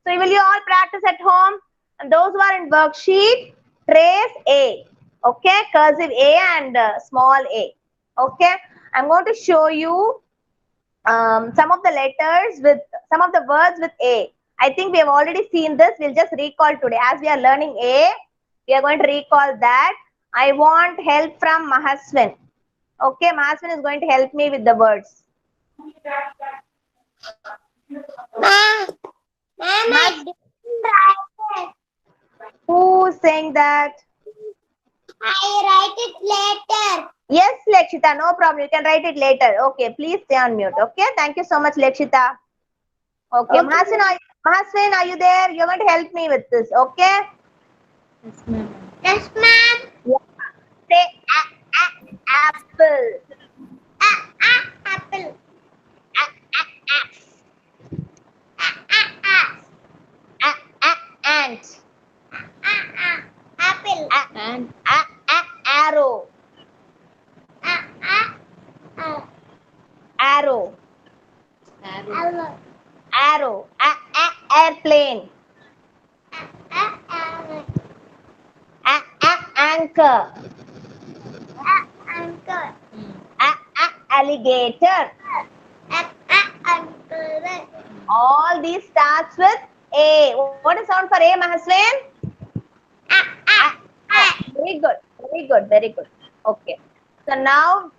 So will you all practice at home? And those who are in worksheet, trace A. Okay. Cursive A and small A. Okay. I'm going to show you some of the letters with some of the words with A. I think we have already seen this. We'll just recall today. As we are learning A, we are going to recall that. I want help from Mahaswin. Okay, Mahaswin is going to help me with the words. Ma'am, I didn't write it. Who's saying that? I write it later. Yes, Lakshita, no problem. You can write it later. Okay, please stay on mute. Okay, thank you so much, Lakshita. Okay, Mahaswin, are you there? You're going to help me with this. Okay. Yes, ma'am. Yes, ma'am. Yeah. Say apple. Apple. Ant. Apple. And Arrow. Arrow. arrow. Arrow. Airplane. Anchor. Anchor. Alligator. Anchor. All these starts with A. What is sound for A, Mahaswin? Very good. Very good. Very good. Okay. So now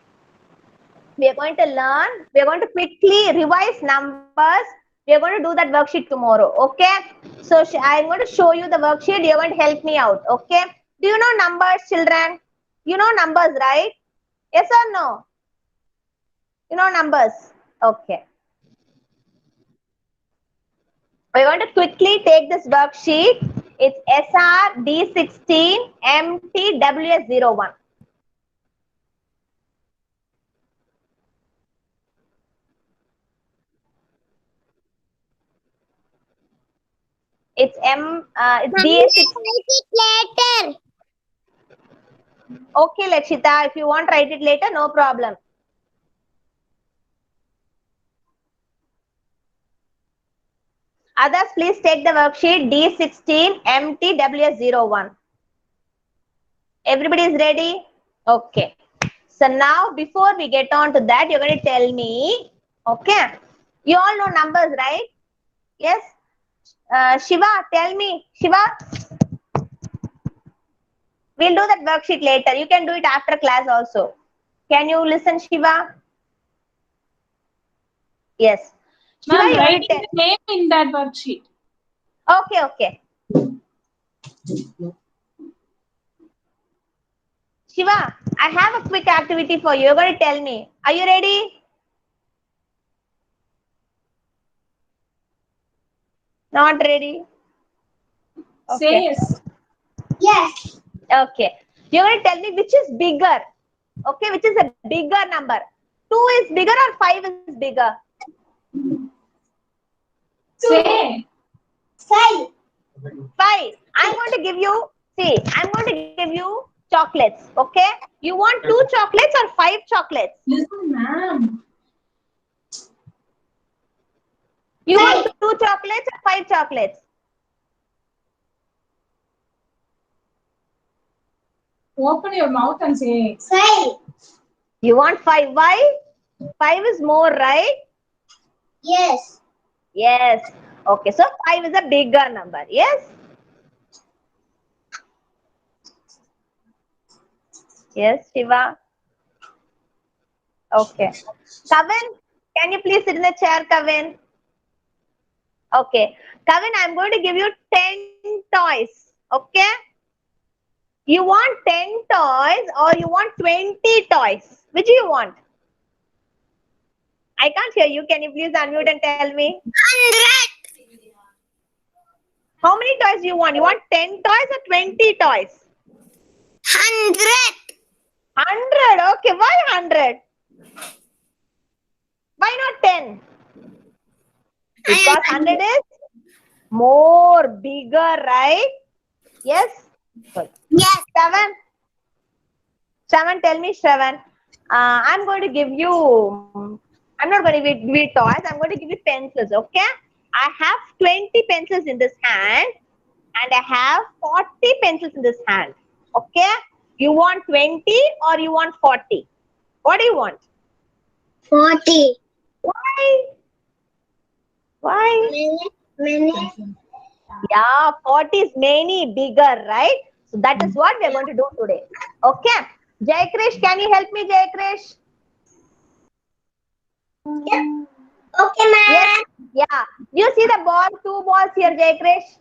we are going to learn. We are going to quickly revise numbers. We are going to do that worksheet tomorrow. Okay. So I am going to show you the worksheet. You are going to help me out. Okay. Do you know numbers, children? You know numbers, right? Yes or no? You know numbers. Okay. We're going to quickly take this worksheet. It's SR D16 MTWS01. It's it's DA6. Write it later. Okay, Lakshita, if you want, write it later, no problem. Others, please take the worksheet D16 MTWS01. Everybody is ready? Okay. So now, before we get on to that, you're going to tell me, okay? You all know numbers, right? Yes? Shiva, tell me. Shiva? We'll do that worksheet later. You can do it after class also. Can you listen, Shiva? Yes. Shiva, Ma'am, you want writing to tell? the name in that worksheet. Okay, okay. Shiva, I have a quick activity for you. You're going to tell me. Are you ready? Not ready? Okay. Say yes. Yes. Okay. You're going to tell me which is bigger. Okay, which is a bigger number? 2 is bigger or 5 is bigger? Say. 5. 5. I'm going to give you, see, I'm going to give you chocolates. Okay. You want 2 chocolates or 5 chocolates? Listen, ma'am. You want 2 chocolates or 5 chocolates? Open your mouth and say. 5. You want 5. Why? 5 is more, right? Yes. Yes. Okay. So 5 is a bigger number. Yes. Yes, Shiva. Okay. Kavin, can you please sit in the chair, Kavin? Okay. Kavin, I'm going to give you 10 toys. Okay. You want 10 toys or you want 20 toys? Which do you want? I can't hear you. Can you please unmute and tell me? 100. How many toys do you want? You want 10 toys or 20 toys? 100. 100. Okay. Why 100? Why not 10? Because 100 is more bigger, right? Yes? Good. Yes. Shravan, tell me, Shravan. I'm going to give you, I'm not going to give you toys, I'm going to give you pencils, okay? I have 20 pencils in this hand and I have 40 pencils in this hand, okay? You want 20 or you want 40? What do you want? 40. Why? Why? Many. Yeah, 40 is many bigger, right? So that is what we are going to do today. Okay. Jai Krish, can you help me, Jai Krish? Yep. Okay, ma'am. Yes. Yeah. You see the ball, 2 balls here, Jai Krish?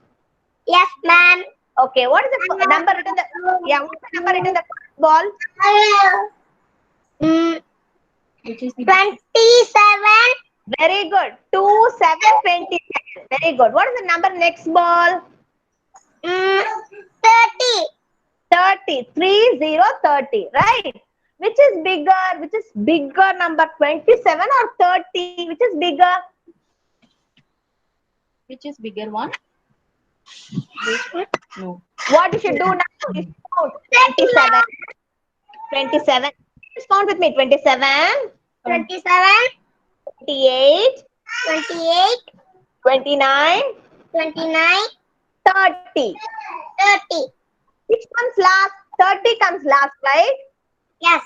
Yes, ma'am. Okay. What is the number written? What's the number written in the first ball? Hello. 27. Very good. 2, 7, 27. Very good. What is the number next ball? 30. 30. 3, 0, 30. Right. Which is bigger? Which is bigger number? 27 or 30? Which is bigger? Which is bigger one? No. What you should do now is count 27. 27. Just count with me. 27, 27. 28, 28. 29, 29. 30. 30. Which comes last? 30 comes last, right? Yes.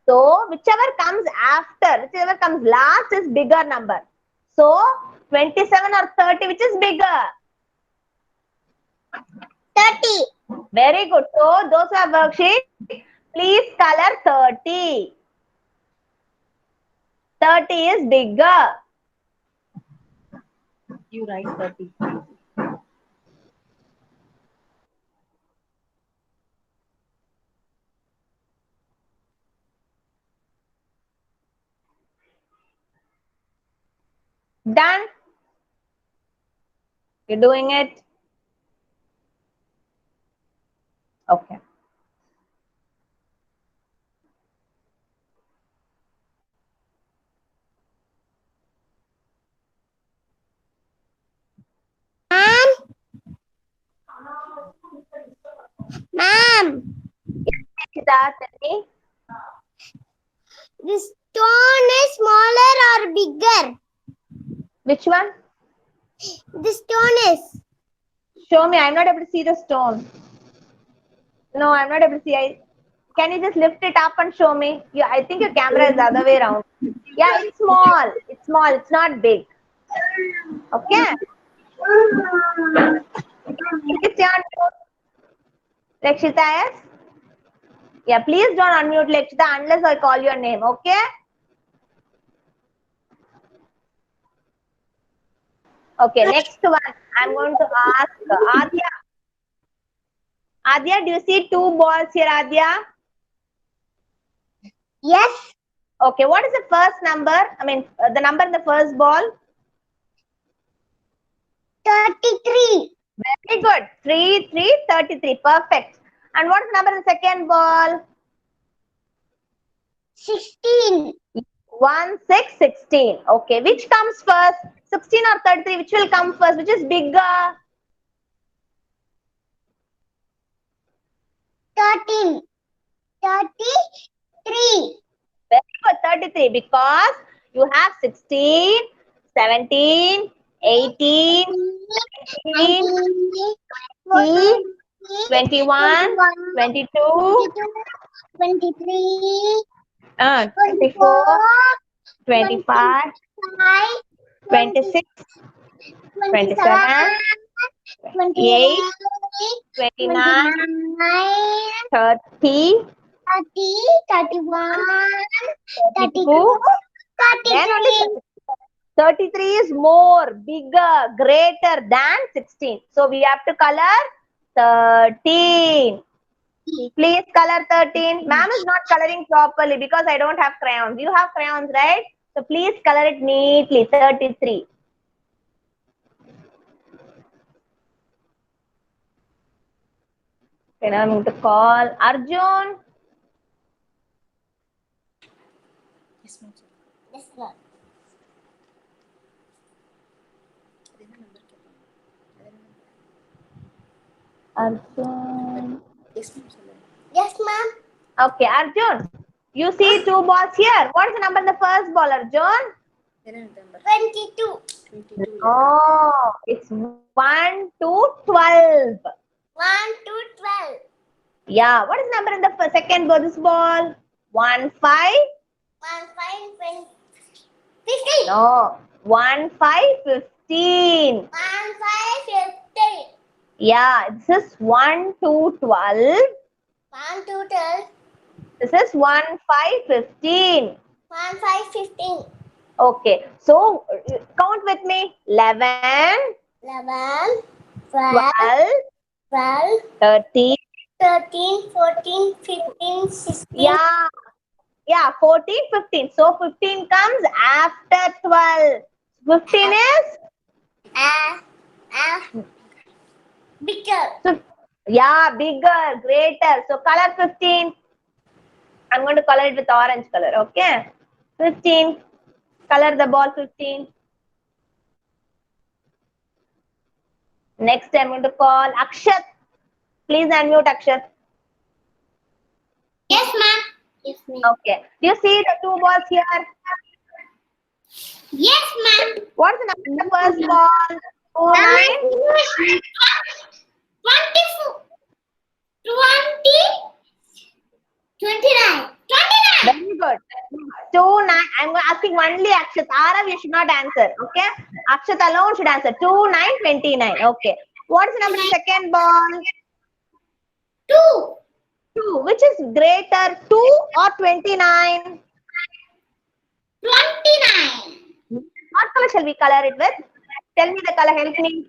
So whichever comes after, whichever comes last is bigger number. So 27 or 30, which is bigger? 30. Very good. So those who have worksheet, please color 30. 30 is bigger. You write 30. Done? You're doing it? Okay. Ma'am, Tell me. the stone is smaller or bigger? Which one? The stone is. Show me. I'm not able to see the stone. No, I'm not able to see. Can you just lift it up and show me? Yeah, I think your camera is the other way around. Yeah, it's small. It's small. It's not big. Okay. It's your unmute. Lakshita, yes? Yeah, please don't unmute Lakshita unless I call your name. Okay? Okay, next one. I'm going to ask Adya. Adya, do you see 2 balls here, Adya? Yes. Okay, what is the first number? I mean, the number in the first ball? 33. Very good. 3, 3, 33. Perfect. And what's the number in the second ball? 16. 1, 6, 16. Okay. Which comes first? 16 or 33? Which will come first? Which is bigger? 13. 33. Very good. 33. Because you have 16, 17, 18, 19, 20, 21, 22, 23, 24, 25, 26, 27, 28, 29, 30, 31, 32. Then only 33 is more, bigger, greater than 16. So we have to color 13. Please color 13. Ma'am is not coloring properly because I don't have crayons. You have crayons, right? So please color it neatly. 33. Okay, now I'm going to call Arjun. Yes, ma'am. Yes, ma'am. Arjun. Yes, ma'am. Yes, ma'am. Okay, Arjun. You see two balls here. What is the number in the first ball, Arjun? 22. 22. Oh, it's 1 to 12. 1 to 12. Yeah, what is the number in the second ball? This ball? 1, 5? 1, 5, 20. 15. No, 1, 5, 15. 1, 5, 15. Yeah, this is 1 to 12. 1 to 12. This is 1, 5, 15. 1, 5, 15. Okay, so count with me. 11, 11, 12, 12, 13. 13, 14, 15, 16. Yeah, 14, 15. So 15 comes after 12. 15 is? Bigger. Yeah, bigger, greater. So color 15. I'm going to color it with orange color, okay? 15. Color the ball 15. Next I'm going to call Akshat. Please unmute Akshat. Yes, ma'am. Yes, ma'am. Okay. Do you see the two balls here? Yes, ma'am. What's the number of the first ball? 2, 9. 24. 20. 29. 29. Very good. 2, 9. I'm asking only Akshat. Arav, you should not answer. Okay. Akshat alone should answer. 2, 9, 29. Okay. What's the number of the second ball? 2. 2. Which is greater, 2 or 29? 29. What color shall we color it with? Tell me the color. Help me.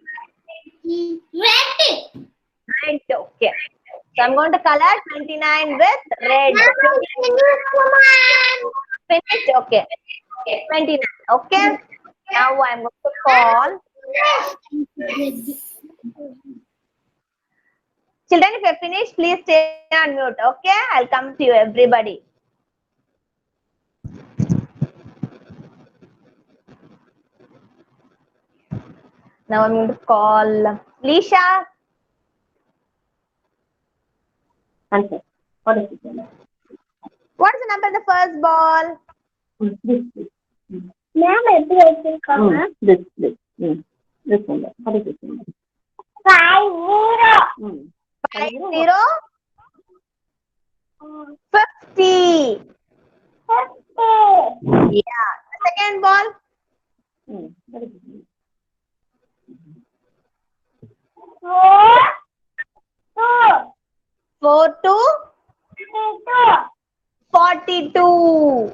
Red. Red. Okay. So I'm going to color 29 with red. Finished. Okay. 29. Okay. Now I'm going to call. Children, if you're finished, please stay on mute. Okay. I'll come to you, everybody. Now I'm going to call Lisha. Answer. What is it? What's the number of the first ball? This. Ma'am, every I will come. This. This number. What is this number? 5, 0. 50. Yeah. The second ball? What is it? 4 to 42.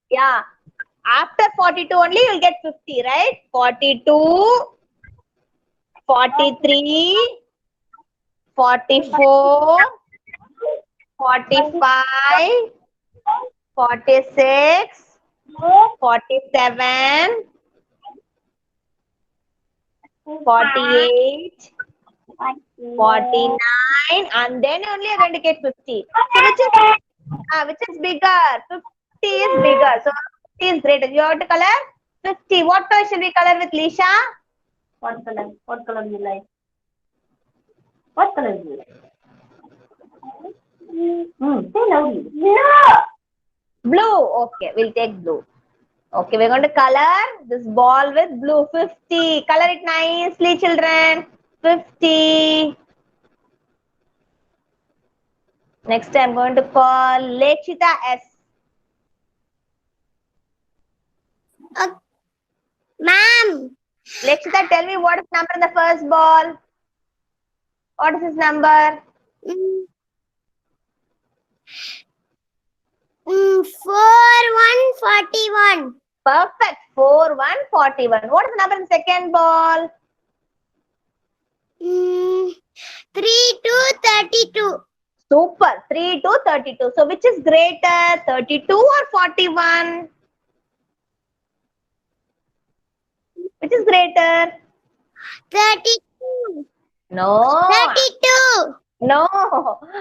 Yeah. After 42 only you'll get 50, right? 42, 43, 44, 45, 46, 47, 48, 49, and then only you're going to get 50. So which is bigger? 50 is bigger. So 50 is greater. You have to color 50. What color should we color with, Lisha? What color? What color you like? What color you like? Say loudly. No. Blue. Okay, we'll take blue. Okay, we're going to color this ball with blue. 50. Color it nicely, children. 50. Next, I'm going to call Lekshita S. Ma'am. Lekshita, tell me what is number in the first ball? What is his number? 4141. Perfect. 4141. What is the number in the second ball? 3232. Super. 3 to 32. So which is greater? 32 or 41? Which is greater? 32. No. 32. No.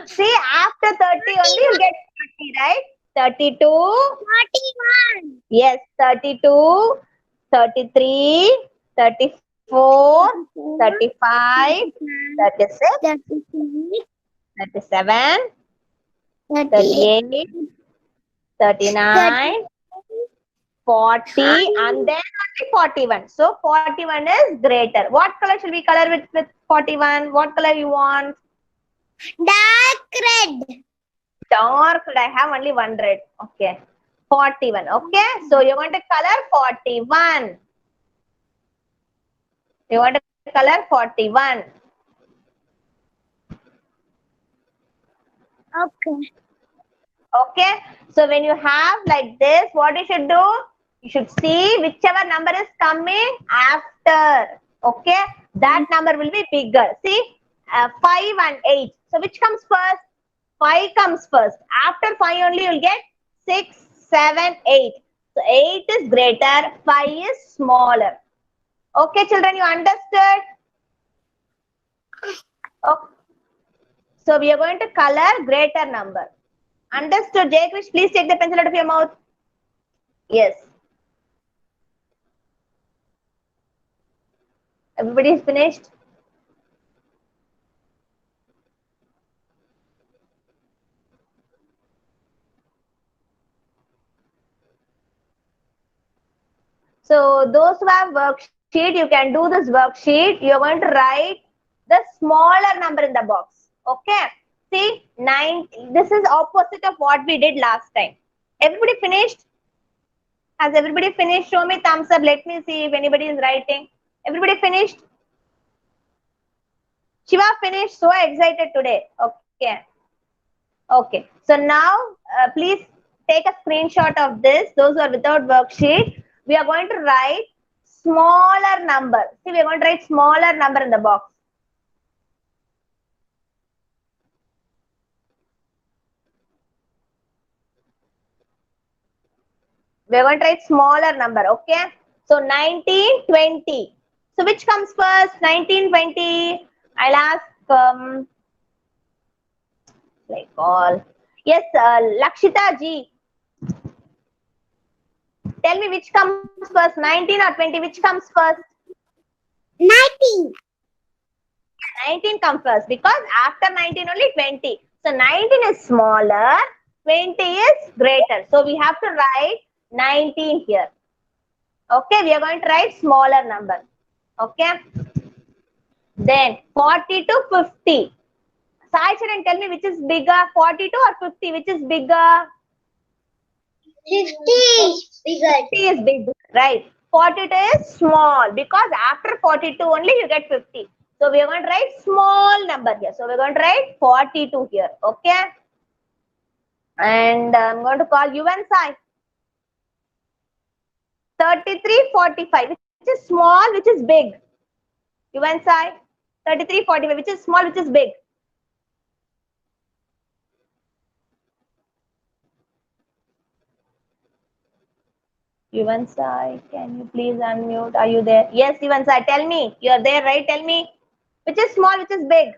See, after 30 only you'll get 30, right? 32. 41. Yes, 32, 33, 34, 35, 36, 37, 38, 39, 40, and then only 41. So 41 is greater. What color should we color with 41? What color you want? Dark red. Dark red. I have only one red. Okay. 41. Okay. So you want to color 41. You want to color 41. Okay. Okay. So when you have like this, what you should do? You should see whichever number is coming after. Okay. That number will be bigger. See, 5 and 8. So which comes first? 5 comes first. After 5 only you'll get 6, 7, 8. So 8 is greater, 5 is smaller. Okay, children, you understood? Okay. So we are going to color greater number. Understood, Jay Krish? Please take the pencil out of your mouth. Yes. Everybody is finished? So those who have worksheet, you can do this worksheet. You're going to write the smaller number in the box. Okay. See, 9. This is opposite of what we did last time. Everybody finished? Has everybody finished? Show me thumbs up. Let me see if anybody is writing. Everybody finished? Shiva finished. So excited today. Okay. Okay. So now, please take a screenshot of this. Those who are without worksheet, we are going to write smaller number. See, we are going to write smaller number in the box. We are going to write smaller number. Okay. So 19, 20. So which comes first? 19, 20. I'll ask like all. Yes, Lakshita ji. Tell me which comes first, 19 or 20? Which comes first? 19. 19 comes first because after 19 only 20. So 19 is smaller, 20 is greater. So we have to write 19 here. Okay, we are going to write smaller number. Okay. Then 40 to 50. Sai Charan, tell me which is bigger, 42 or 50? Which is bigger? 50 is bigger. 50 is big, right? 42 is small because after 42 only you get 50. So we are going to write small number here. So we're going to write 42 here. Okay. And I'm going to call you and Sai. 33, 45. Which is small, which is big? You and Sai. 33, 45. Which is small, which is big? Yuvansai, can you please unmute? Are you there? Yes, Yuvansai, tell me. You're there, right? Tell me. Which is small, which is big?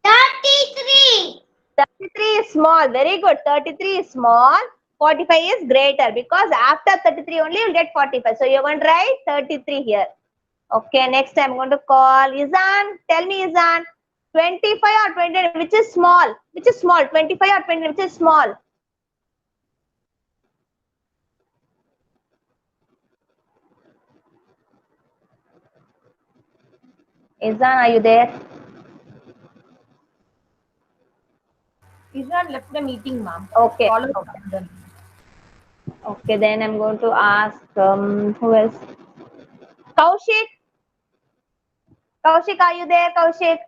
$33. 33 is small. Very good. 33 is small. 45 is greater because after 33 only you'll get 45. So you're going to write 33 here. Okay, next I'm going to call Izan. Tell me, Izan. 25 or 20, which is small? Which is small? 25 or 20, which is small? Izan, are you there? Ishan left the meeting, ma'am. Okay. Follow Okay. them. Okay, then I'm going to ask who else? Kaushik. Kaushik, are you there, Kaushik?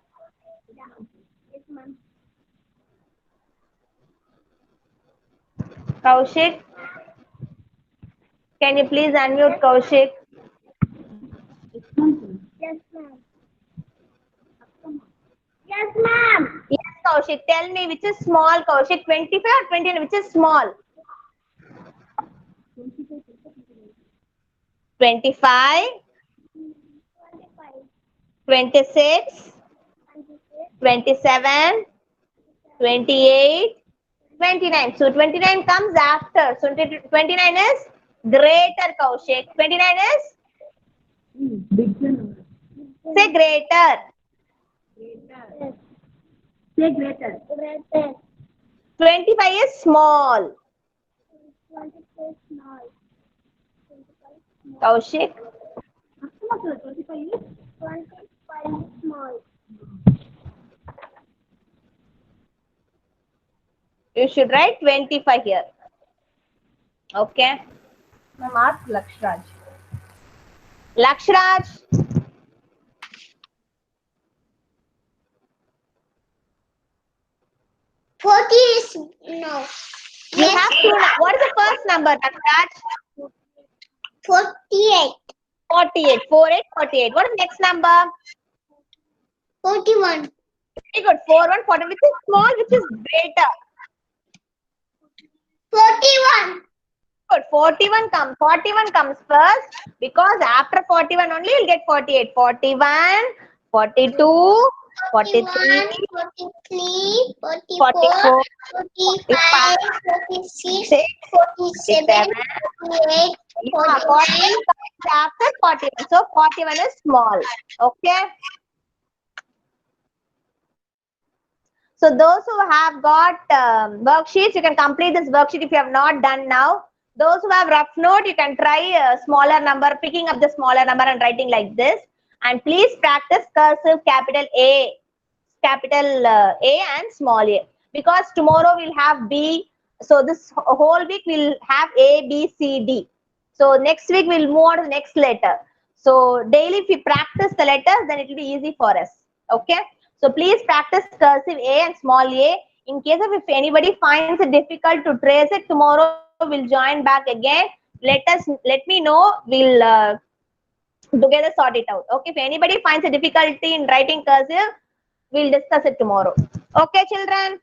Kaushik, can you please unmute Kaushik? Yes, ma'am. Yes, ma'am. Yes, Kaushik, tell me which is small, Kaushik, 25 or 20, which is small? 25, 26, 27, 28, 29. So 29 comes after. So 29 is greater, Kaushik. 29 is? Say greater. Say greater. 25 is small. 25 small. Kaushik. 25 small. You should write 25 here. Okay. Ma'am, ask Lakshraj. Lakshraj. Forty is no. You have two. What is the first number, Lakshraj? 48. 48. 48, 48. What is the next number? 41. Very good. 41, 40, which is small, which is greater. 41. Good. 41 comes first because after 41 only you'll get 48. 41, 42, 43, 43, 44, 44, 45, 46, 46, 47, 48, yeah, 41 49. comes after 41. So 41 is small. Okay. So those who have got worksheets, you can complete this worksheet if you have not done now. Those who have rough note, you can try a smaller number, picking up the smaller number and writing like this. And please practice cursive capital A and small a. Because tomorrow we'll have B. So this whole week we'll have A, B, C, D. So next week we'll move on to the next letter. So daily if we practice the letters, then it will be easy for us. Okay. So please practice cursive A and small a. In case of if anybody finds it difficult to trace it, tomorrow we'll join back again. Let me know. We'll together sort it out. Okay. If anybody finds a difficulty in writing cursive, we'll discuss it tomorrow. Okay, children.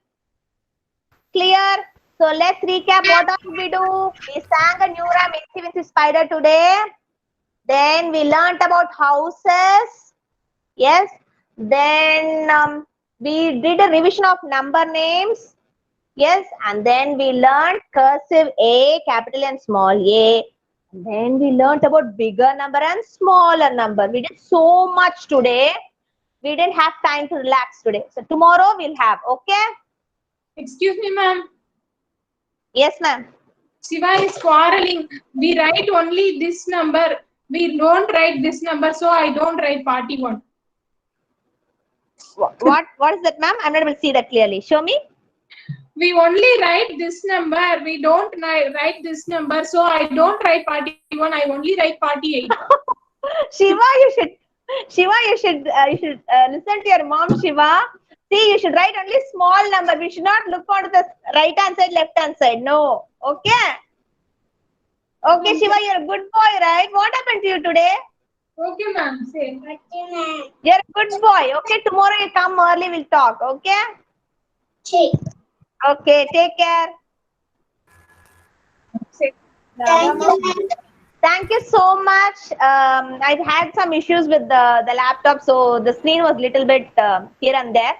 Clear? So let's recap what all we do. We sang a new rhyme Itsy Bitsy Spider today. Then we learnt about houses. Yes. Then we did a revision of number names. Yes. And then we learned cursive A, capital and small a. And then we learnt about bigger number and smaller number. We did so much today. We didn't have time to relax today. So tomorrow we'll have. Okay? Excuse me, ma'am. Yes, ma'am. Shiva is quarreling. We write only this number. We don't write this number, so I don't write party one. What is that, ma'am? I'm not able to see that clearly. Show me. We only write this number. We don't write this number, so I don't write party one. I only write party 8. Shiva, you should listen to your mom, Shiva. See, you should write only small number. We should not look onto the right hand side, left hand side. No. Okay. Okay, Shiva, you're a good boy, right? What happened to you today? Okay, ma'am. Say. You're a good boy. Okay, tomorrow you come early, we'll talk. Okay? Okay, take care. Thank you. Thank you so much. I've had some issues with the laptop, so the screen was little bit here and there.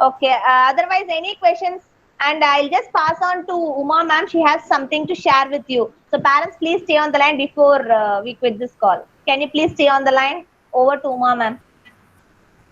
Okay. Otherwise, any questions? And I'll just pass on to Uma ma'am. She has something to share with you. So parents, please stay on the line before we quit this call. Can you please stay on the line? Over to Uma ma'am.